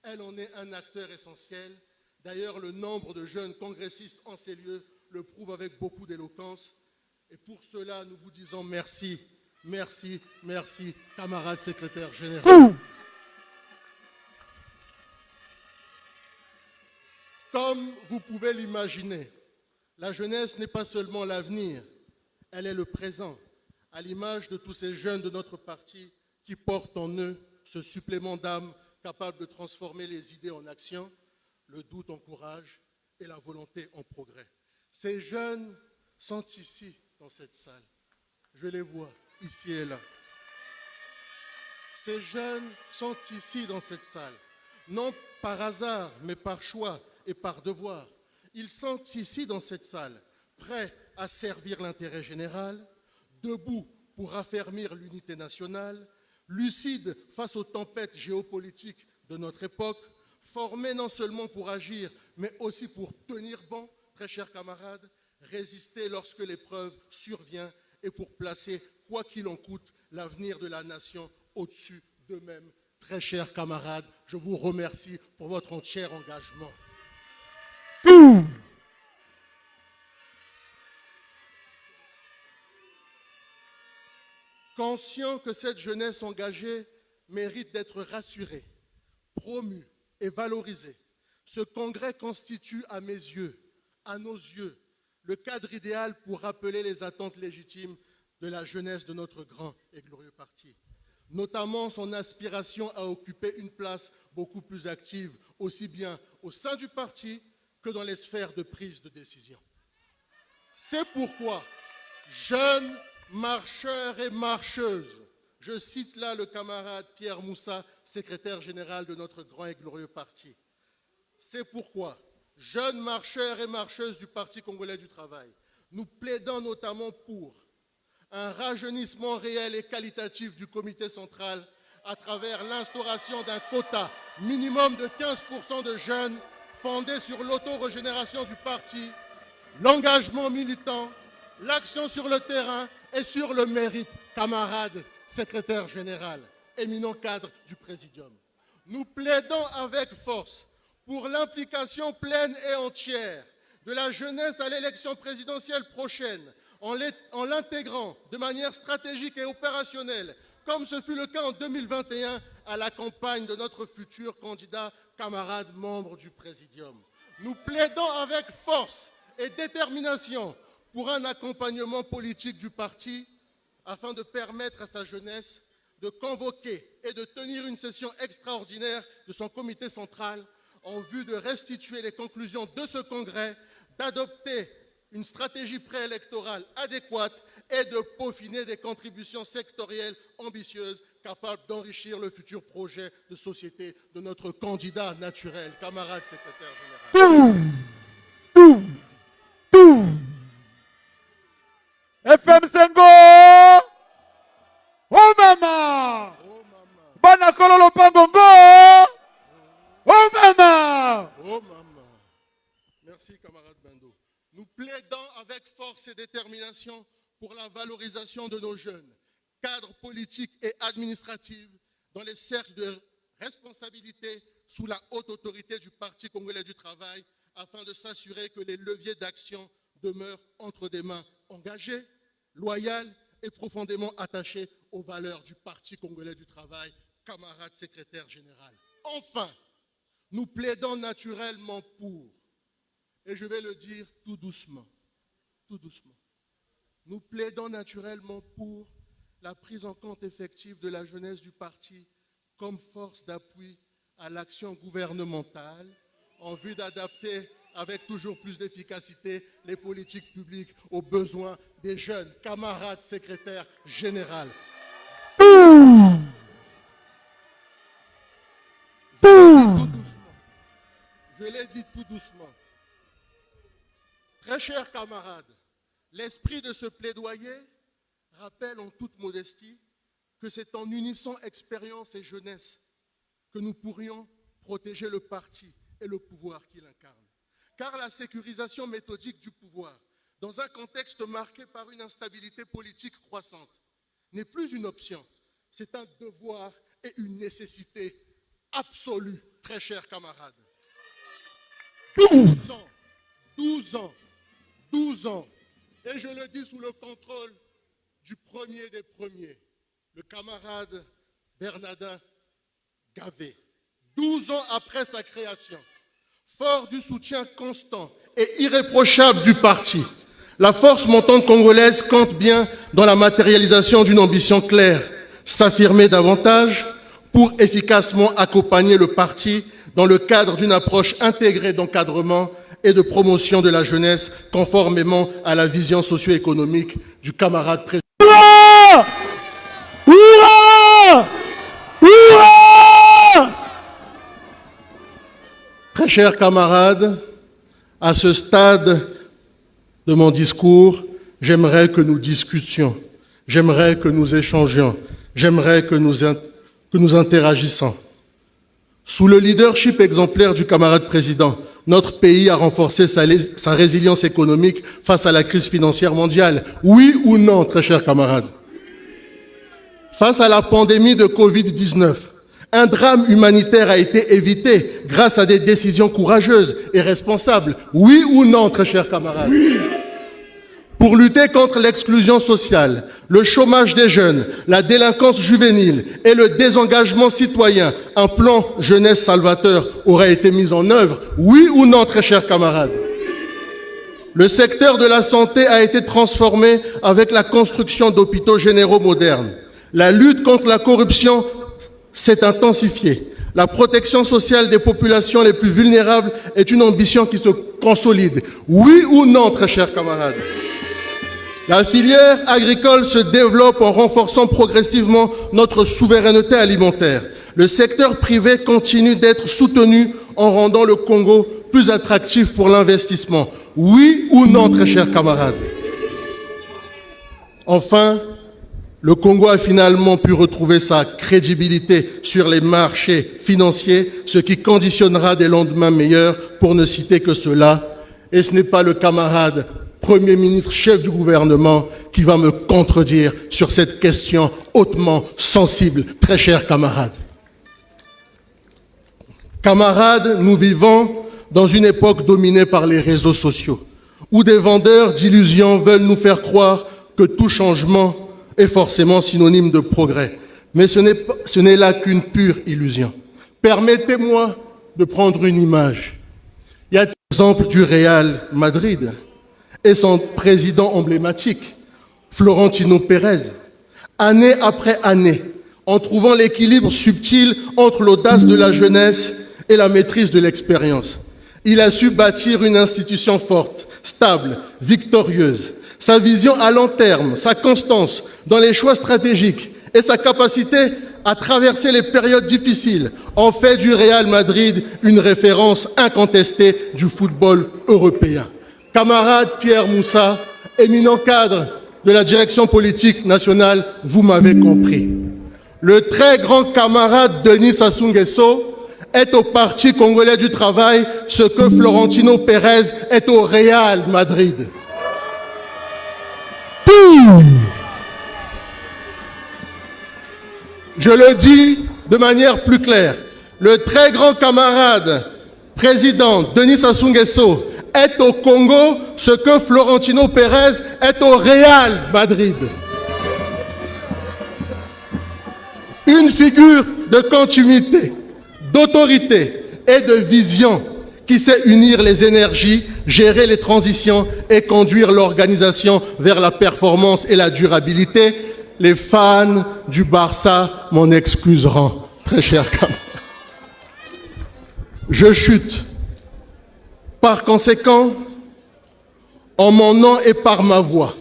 Elle en est un acteur essentiel. D'ailleurs, le nombre de jeunes congressistes en ces lieux le prouve avec beaucoup d'éloquence. Et pour cela, nous vous disons merci. Merci, merci, camarades secrétaires généraux. Comme vous pouvez l'imaginer, la jeunesse n'est pas seulement l'avenir, elle est le présent, à l'image de tous ces jeunes de notre parti qui portent en eux ce supplément d'âme capable de transformer les idées en action, le doute en courage et la volonté en progrès. Ces jeunes sont ici, dans cette salle. Je les vois. Ici et là. Ces jeunes sont ici dans cette salle, non par hasard, mais par choix et par devoir. Ils sont ici dans cette salle, prêts à servir l'intérêt général, debout pour affermir l'unité nationale, lucides face aux tempêtes géopolitiques de notre époque, formés non seulement pour agir, mais aussi pour tenir bon, très chers camarades, résister lorsque l'épreuve survient et pour placer, quoi qu'il en coûte, l'avenir de la nation au-dessus d'eux-mêmes. Très chers camarades, je vous remercie pour votre entier engagement. Conscient que cette jeunesse engagée mérite d'être rassurée, promue et valorisée, ce congrès constitue à mes yeux, à nos yeux, le cadre idéal pour rappeler les attentes légitimes de la jeunesse de notre grand et glorieux parti, notamment son aspiration à occuper une place beaucoup plus active, aussi bien au sein du parti que dans les sphères de prise de décision. C'est pourquoi, jeunes marcheurs et marcheuses, je cite là le camarade Pierre Moussa, secrétaire général de notre grand et glorieux parti, c'est pourquoi, jeunes marcheurs et marcheuses du Parti congolais du travail, nous plaidons notamment pour un rajeunissement réel et qualitatif du comité central à travers l'instauration d'un quota minimum de 15% de jeunes fondé sur l'auto-régénération du parti, l'engagement militant, l'action sur le terrain et sur le mérite, camarades secrétaire général, éminent cadre du Présidium. Nous plaidons avec force pour l'implication pleine et entière de la jeunesse à l'élection présidentielle prochaine, en l'intégrant de manière stratégique et opérationnelle, comme ce fut le cas en 2021, à la campagne de notre futur candidat, camarade membre du Présidium. Nous plaidons avec force et détermination pour un accompagnement politique du parti afin de permettre à sa jeunesse de convoquer et de tenir une session extraordinaire de son comité central en vue de restituer les conclusions de ce congrès, d'adopter une stratégie préélectorale adéquate et de peaufiner des contributions sectorielles ambitieuses capables d'enrichir le futur projet de société de notre candidat naturel, camarade secrétaire général. FM Sengo! Oh mama! Bana kololo pangongo! Oh mama! Oh maman. Merci camarade Bendo. Nous plaidons avec force et détermination pour la valorisation de nos jeunes, cadres politiques et administratifs dans les cercles de responsabilité sous la haute autorité du Parti congolais du travail afin de s'assurer que les leviers d'action demeurent entre des mains engagées, loyales et profondément attachées aux valeurs du Parti congolais du travail, camarade secrétaire général. Enfin, nous plaidons naturellement pour, et je vais le dire tout doucement, nous plaidons naturellement pour la prise en compte effective de la jeunesse du parti comme force d'appui à l'action gouvernementale en vue d'adapter avec toujours plus d'efficacité les politiques publiques aux besoins des jeunes. Camarades secrétaire général. Je l'ai dit tout doucement. Très chers camarades, l'esprit de ce plaidoyer rappelle en toute modestie que c'est en unissant expérience et jeunesse que nous pourrions protéger le parti et le pouvoir qu'il incarne. Car la sécurisation méthodique du pouvoir, dans un contexte marqué par une instabilité politique croissante, n'est plus une option, c'est un devoir et une nécessité absolue, très chers camarades. 12 ans, et je le dis sous le contrôle du premier des premiers, le camarade Bernardin Gavé. 12 ans après sa création, fort du soutien constant et irréprochable du parti, la force montante congolaise compte bien dans la matérialisation d'une ambition claire, s'affirmer davantage pour efficacement accompagner le parti dans le cadre d'une approche intégrée d'encadrement et de promotion de la jeunesse conformément à la vision socio-économique du camarade président. Très chers camarades, à ce stade de mon discours, j'aimerais que nous discutions, j'aimerais que nous échangions, j'aimerais que nous interagissions. Sous le leadership exemplaire du camarade président, notre pays a renforcé sa résilience économique face à la crise financière mondiale. Oui ou non, très chers camarades? Face à la pandémie de Covid-19, un drame humanitaire a été évité grâce à des décisions courageuses et responsables. Oui ou non, très chers camarades? Oui. Pour lutter contre l'exclusion sociale, le chômage des jeunes, la délinquance juvénile et le désengagement citoyen, un plan jeunesse salvateur aurait été mis en œuvre. Oui ou non, très chers camarades? Le secteur de la santé a été transformé avec la construction d'hôpitaux généraux modernes. La lutte contre la corruption s'est intensifiée. La protection sociale des populations les plus vulnérables est une ambition qui se consolide. Oui ou non, très chers camarades? La filière agricole se développe en renforçant progressivement notre souveraineté alimentaire. Le secteur privé continue d'être soutenu en rendant le Congo plus attractif pour l'investissement. Oui ou non, très chers camarades? Enfin, le Congo a finalement pu retrouver sa crédibilité sur les marchés financiers, ce qui conditionnera des lendemains meilleurs, pour ne citer que cela. Et ce n'est pas le camarade Premier ministre, chef du gouvernement, qui va me contredire sur cette question hautement sensible, très chers camarades. Camarades, nous vivons dans une époque dominée par les réseaux sociaux, où des vendeurs d'illusions veulent nous faire croire que tout changement est forcément synonyme de progrès. Mais ce n'est là qu'une pure illusion. Permettez-moi de prendre une image. Il y a l'exemple du Real Madrid et son président emblématique, Florentino Pérez, année après année, en trouvant l'équilibre subtil entre l'audace de la jeunesse et la maîtrise de l'expérience. Il a su bâtir une institution forte, stable, victorieuse. Sa vision à long terme, sa constance dans les choix stratégiques et sa capacité à traverser les périodes difficiles ont fait du Real Madrid une référence incontestée du football européen. Camarade Pierre Moussa, éminent cadre de la direction politique nationale, vous m'avez compris. Le très grand camarade Denis Sassou Nguesso est au Parti congolais du travail ce que Florentino Pérez est au Real Madrid. Je le dis de manière plus claire, le très grand camarade président Denis Sassou Nguesso est au Congo ce que Florentino Pérez est au Real Madrid. Une figure de continuité, d'autorité et de vision qui sait unir les énergies, gérer les transitions et conduire l'organisation vers la performance et la durabilité. Les fans du Barça m'en excuseront, très cher camarade. Je chute. Par conséquent, en mon nom et par ma voix,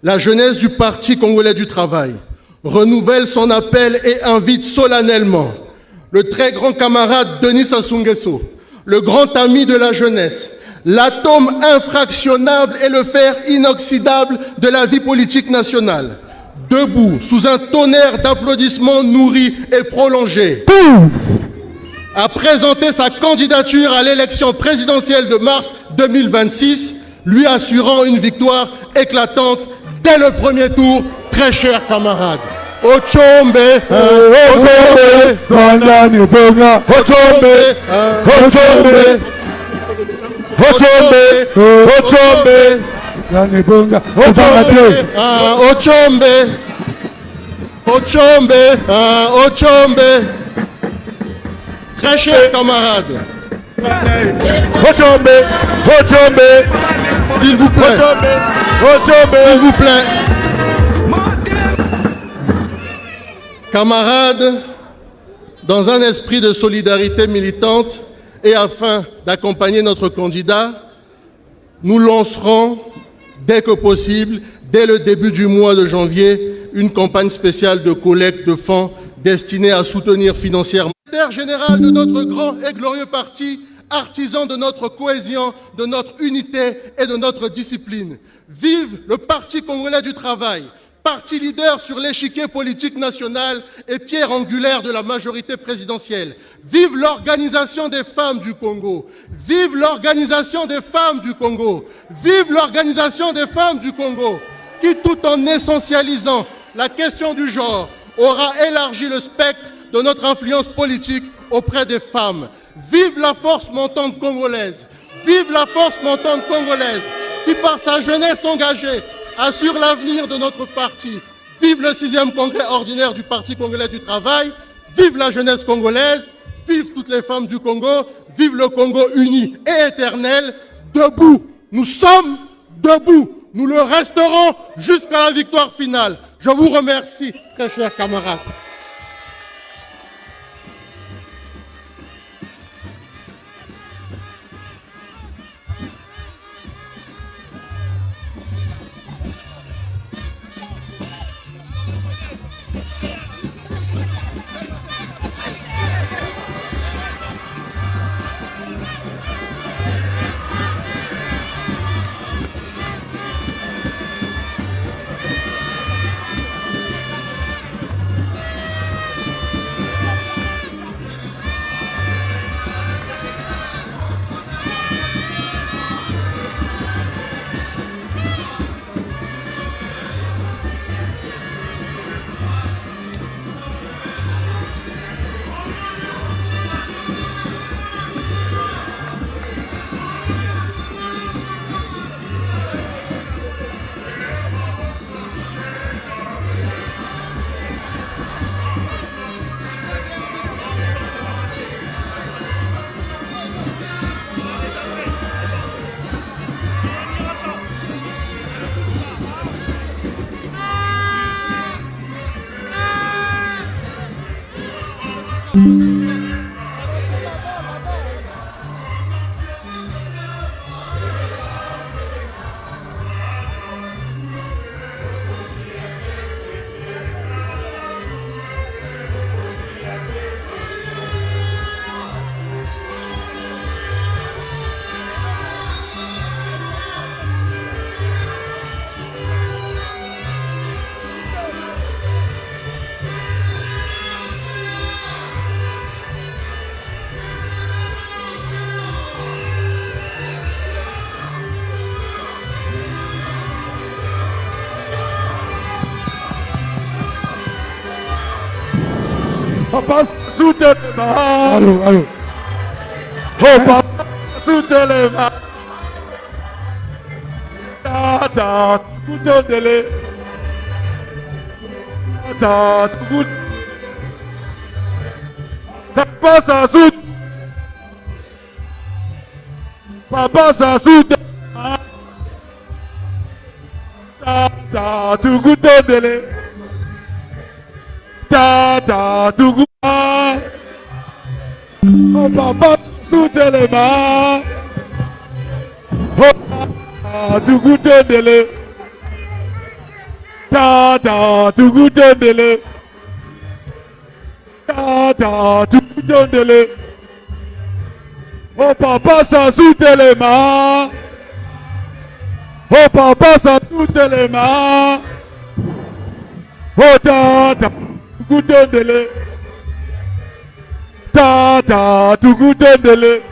la jeunesse du Parti congolais du travail renouvelle son appel et invite solennellement le très grand camarade Denis Sassou Nguesso, le grand ami de la jeunesse, l'atome infractionnable et le fer inoxydable de la vie politique nationale, debout sous un tonnerre d'applaudissements nourris et prolongés, a présenté sa candidature à l'élection présidentielle de mars 2026, lui assurant une victoire éclatante dès le premier tour, très chers camarades. Ochombe, très chers camarades. S'il vous plaît. S'il vous plaît. Camarades, dans un esprit de solidarité militante et afin d'accompagner notre candidat, nous lancerons dès que possible, dès le début du mois de janvier, une campagne spéciale de collecte de fonds destinée à soutenir financièrement le secrétaire général de notre grand et glorieux parti, artisan de notre cohésion, de notre unité et de notre discipline. Vive le Parti congolais du travail, parti leader sur l'échiquier politique national et pierre angulaire de la majorité présidentielle. Vive l'organisation des femmes du Congo. Vive l'organisation des femmes du Congo. Vive l'organisation des femmes du Congo, qui, tout en essentialisant la question du genre, aura élargi le spectre de notre influence politique auprès des femmes. Vive la force montante congolaise. Vive la force montante congolaise, qui, par sa jeunesse engagée, assure l'avenir de notre parti. Vive le 6e congrès ordinaire du Parti congolais du travail. Vive la jeunesse congolaise. Vive toutes les femmes du Congo. Vive le Congo uni et éternel. Debout. Nous sommes debout. Nous le resterons jusqu'à la victoire finale. Je vous remercie, très chers camarades. Papa, soutenez-moi. Allô, allô. Oh, papa, soutenez-moi. Tata, soutenez-le. Tata, papa, ça soutient. Papa, ça soutient. Tata, tout soutenez-le. Tata, tout goût. Oh, papa, soutenez les mains. Oh, tout goût de le. Tata, tout goût de le. Tata, tout goût de le. Oh, papa, ça soutient les mains. Oh, papa, ça soutient les mains. Oh, tata. Gudendele, tata, tu gudendele.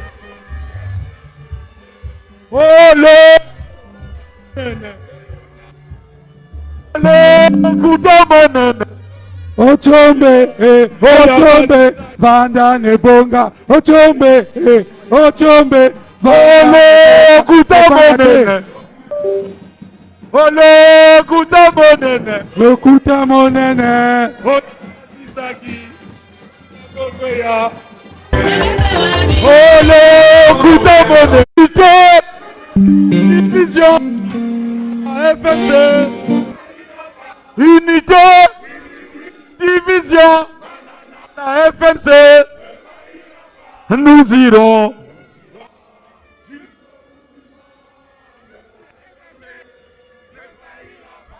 Oh le, gudamonene. Ochombe, ochombe, vanda nebonga. Ochombe, ochombe, vanda gudamonene. Ole kuta monene, okuta monene, Isaki, Okoya. Ole kuta monene, division, FMC, unité, division, la FMC, nous irons.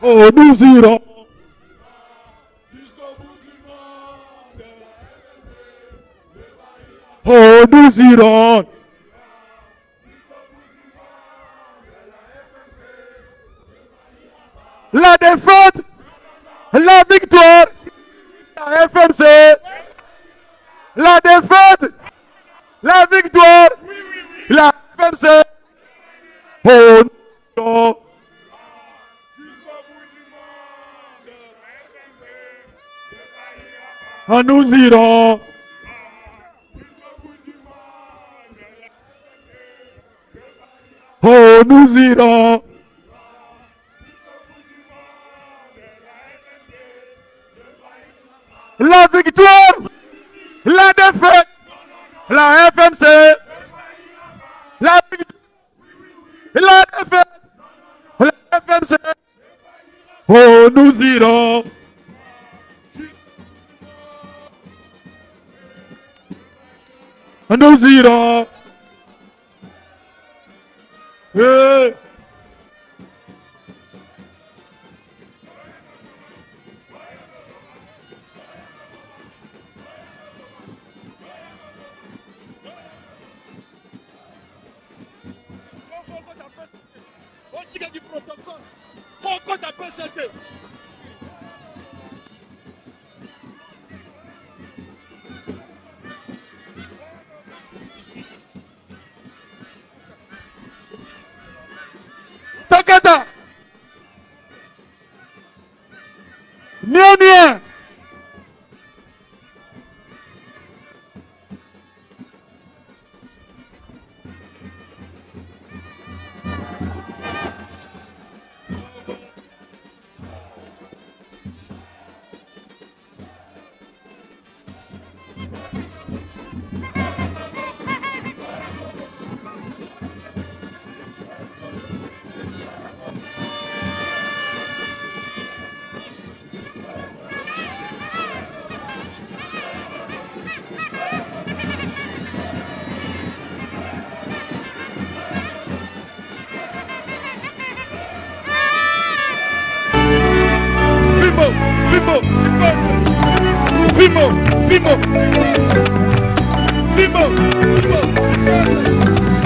Oh, nous irons jusqu'au bout du monde. Oh, nous irons. La défaite, la victoire, la FMC. La défaite, la victoire, la FMC. Oh, nous irons. Oh, nous irons. Oh, nous irons. La victoire, la défaite, la FMC, la victoire, la défaite, la FMC. Oh, nous irons. Nous irons. Du protocole. Faut qu'on t'appelle c'était. Takata. Bien. Fimo, Fimo, Fimo, Fimo, Fimo.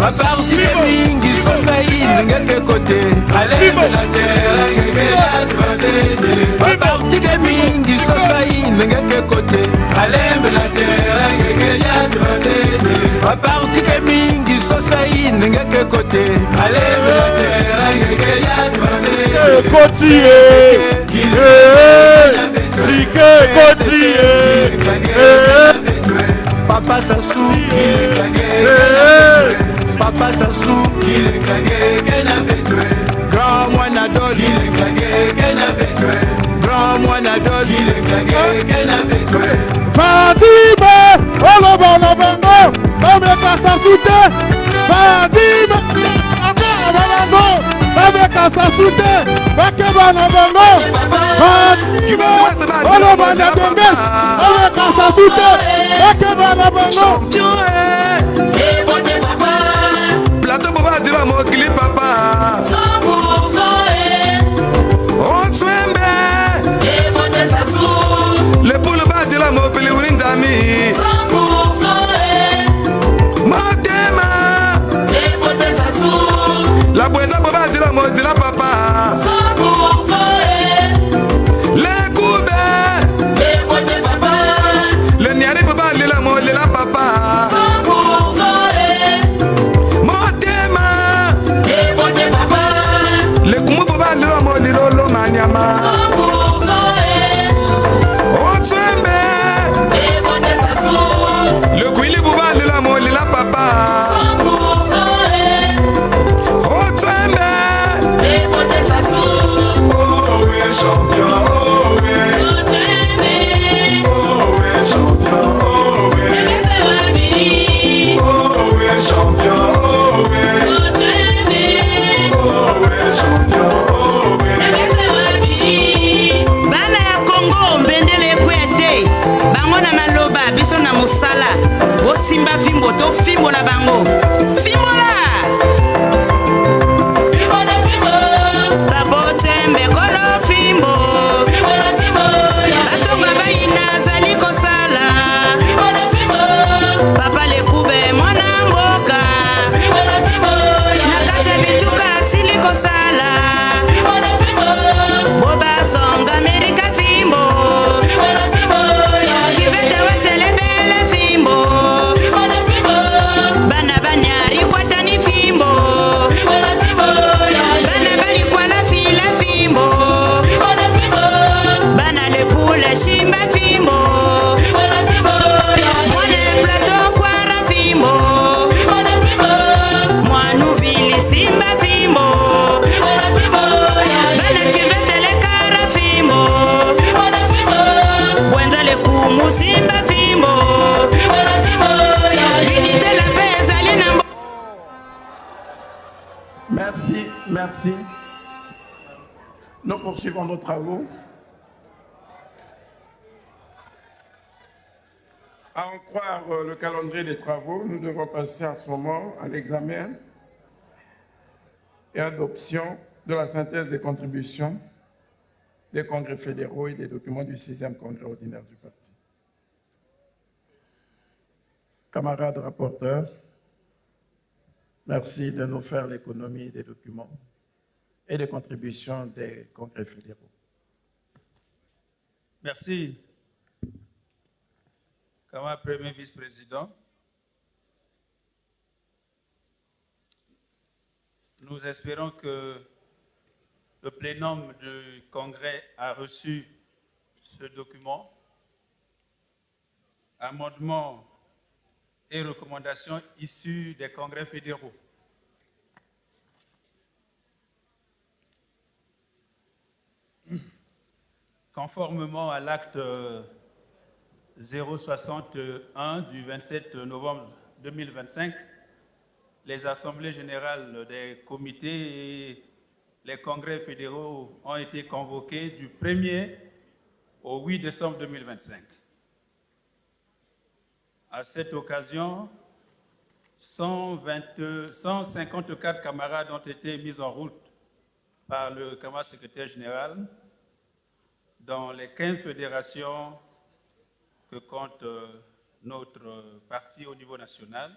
Baparti mingi sosayi ngeke kote alembe la terre ngeke advancede. Baparti mingi sosayi ngeke kote alembe la terre ngeke advancede. Baparti mingi sosayi ngeke kote alembe la terre ngeke advancede. Continue, continue. Papa Sassou, Papa Sassou, grand Moinadol, grand Moinadol, Fatima, Oloba Lobango, Mameka Sassoute, Fatima, Abango, Mameka Sassoute, Bakeba Lobango, Fatima, Oloba Nagonges, Mameka Sassoute, Bakeba Lobango. Plateau Boba Dira Mokili Papa 100% on swembe et voter Sassou. Le poules va dire Mokili Windami 100% Motema et voter Sassou. La boisa Boba Dira Mokili Papa 100% les coubes et voter Papa. Le Niari Boba Lila Molila Papa 100% le kumu baba lilo mo lilo lo manyama 100% on swembe et voter Sassou. Le kuili baba lilo mo lila papa 100% on swembe et voter Sassou. Oh oui champion, oh oui, oh oui champion, oh oui, oh oui champion, oh oui. Bana ya Congo mbendele kwete bango na maloba biso na mosala bosimba fimbo to fimbo na bango fimbo la babote mbekolo fimbo batonga baina zali kosala papa lekube mwana mboka na kati ya bituka asili kosala boba songa Amerika fimbo kivete weselebele fimbo bana banyari kwatani fimbo bana balikwala fila fimbo bana lekule shimba fimbo mwane plateau kwara fimbo mwanu vili simba fimbo bana kivete lekara fimbo bwenza lekumu simba fimbo unité la paix ezali na Merci, merci. Nous poursuivons nos travaux. À en croire le calendrier des travaux, nous devons passer en ce moment à l'examen et adoption de la synthèse des contributions des congrès fédéraux et des documents du 6e congrès ordinaire du parti. Camarades rapporteurs, merci de nous faire l'économie des documents et des contributions des congrès fédéraux. Merci. Camarade Premier Vice-président, nous espérons que le plénum du Congrès a reçu ce document, amendements et recommandations issus des congrès fédéraux. Conformément à l'acte 061 du 27 novembre 2025, les assemblées générales des comités et les congrès fédéraux ont été convoqués du 1er au 8 décembre 2025. À cette occasion, 154 camarades ont été mis en route par le camarade secrétaire général, dans les 15 fédérations que compte notre parti au niveau national,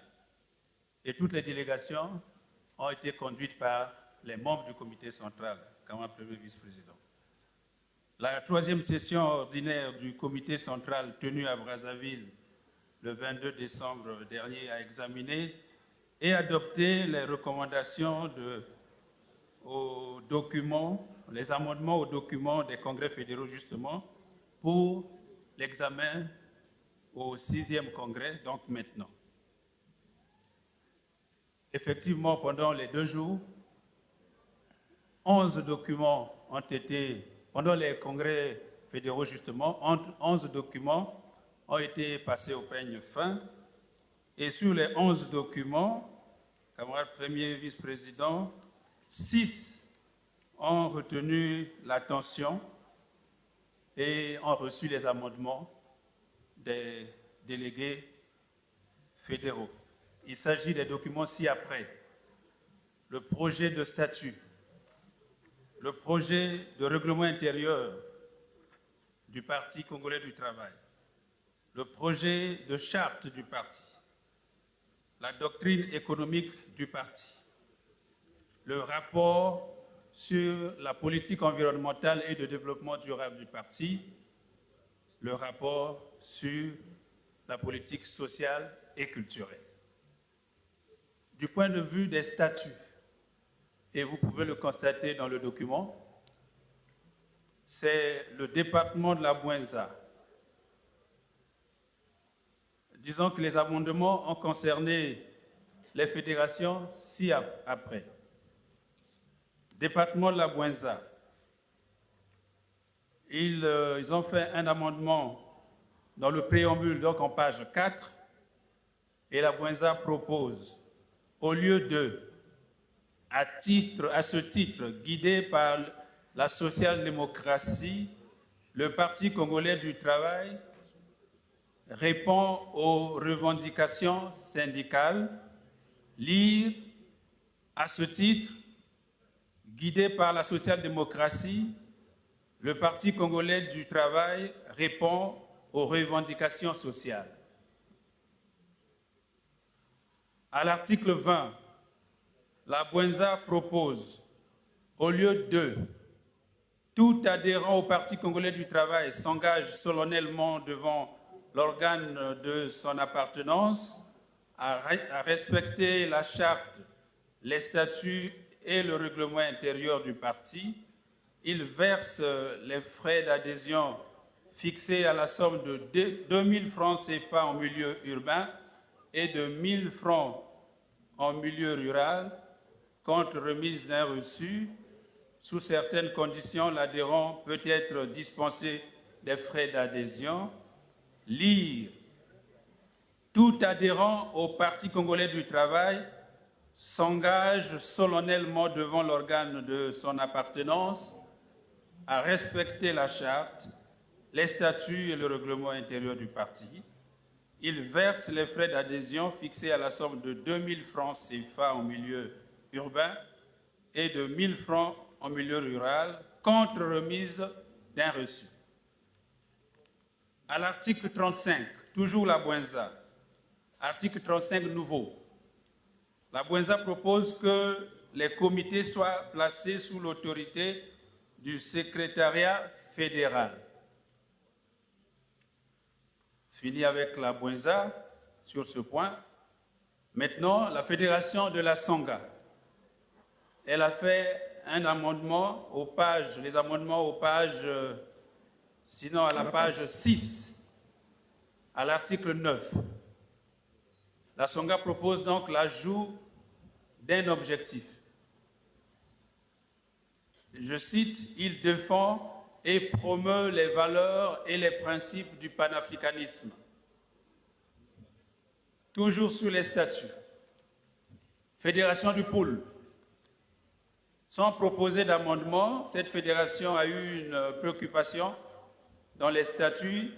et toutes les délégations ont été conduites par les membres du comité central, comme premier vice-président. La 3e session ordinaire du comité central tenue à Brazzaville le 22 décembre dernier a examiné et adopté les recommandations aux documents, les amendements aux documents des congrès fédéraux justement pour l'examen au 6e congrès, donc maintenant. Effectivement, pendant les 2 jours, 11 documents ont été, pendant les congrès fédéraux justement, 11 documents ont été passés au peigne fin. Et sur les 11 documents, camarade premier vice-président, 6 ont retenu l'attention et ont reçu les amendements des délégués fédéraux. Il s'agit des documents ci-après. Le projet de statut, le projet de règlement intérieur du Parti congolais du travail, le projet de charte du parti, la doctrine économique du parti, le rapport sur la politique environnementale et de développement durable du parti, le rapport sur la politique sociale et culturelle. Du point de vue des statuts, et vous pouvez le constater dans le document, c'est le département de la Bouenza. Disons que les amendements ont concerné les fédérations ci-après. Département de la Bouenza, ils ont fait un amendement dans le préambule, donc en page 4, et la Bouenza propose, au lieu de, à ce titre, guidé par la social-démocratie, le Parti congolais du travail répond aux revendications syndicales, lire, à ce titre, guidé par la social-démocratie, le Parti congolais du travail répond aux revendications sociales. À l'article 20, la Bouenza propose, au lieu de tout adhérent au Parti congolais du travail s'engage solennellement devant l'organe de son appartenance à respecter la charte, les statuts et le règlement intérieur du parti. Il verse les frais d'adhésion fixés à la somme de 2000 francs CFA en milieu urbain et de 1000 francs en milieu rural, contre remise d'un reçu. Sous certaines conditions, l'adhérent peut être dispensé des frais d'adhésion. Lire. Tout adhérent au Parti congolais du travail s'engage solennellement devant l'organe de son appartenance à respecter la charte, les statuts et le règlement intérieur du parti. Il verse les frais d'adhésion fixés à la somme de 2000 francs CFA en milieu urbain et de 1000 francs en milieu rural, contre remise d'un reçu. À l'article 35, toujours la Bouenza, article 35 nouveau, la Bouenza propose que les comités soient placés sous l'autorité du secrétariat fédéral. Fini avec la Bouenza sur ce point. Maintenant, la fédération de la Sangha, elle a fait un amendement aux pages, les amendements aux pages, sinon à la page 6, à l'article 9. La Sangha propose donc l'ajout d'un objectif. Je cite, « Il défend et promeut les valeurs et les principes du panafricanisme. » Toujours sous les statuts. Fédération du Poule. Sans proposer d'amendement, cette fédération a eu une préoccupation dans les statuts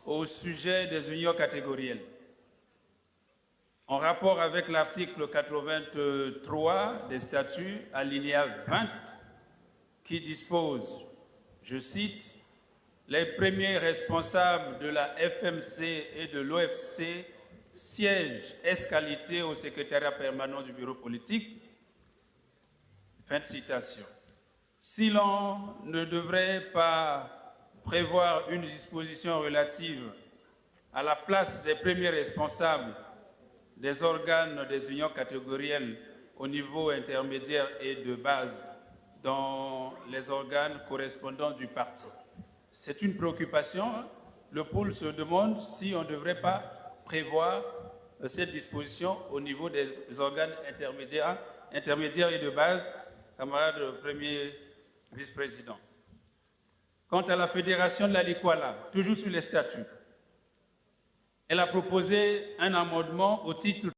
au sujet des unions catégorielles. En rapport avec l'article 83 des statuts, alinéa 20, qui dispose, je cite, « les premiers responsables de la FMC et de l'OFC siègent ès-qualité au secrétariat permanent du bureau politique. Fin de citation. Si l'on ne devrait pas prévoir une disposition relative à la place des premiers responsables des organes des unions catégorielles au niveau intermédiaire et de base dans les organes correspondants du parti. C'est une préoccupation. Le pôle se demande si on ne devrait pas prévoir cette disposition au niveau des organes intermédiaires et de base, camarade premier vice-président. Quant à la fédération de la Likwala, toujours sur les statuts, elle a proposé un amendement au titre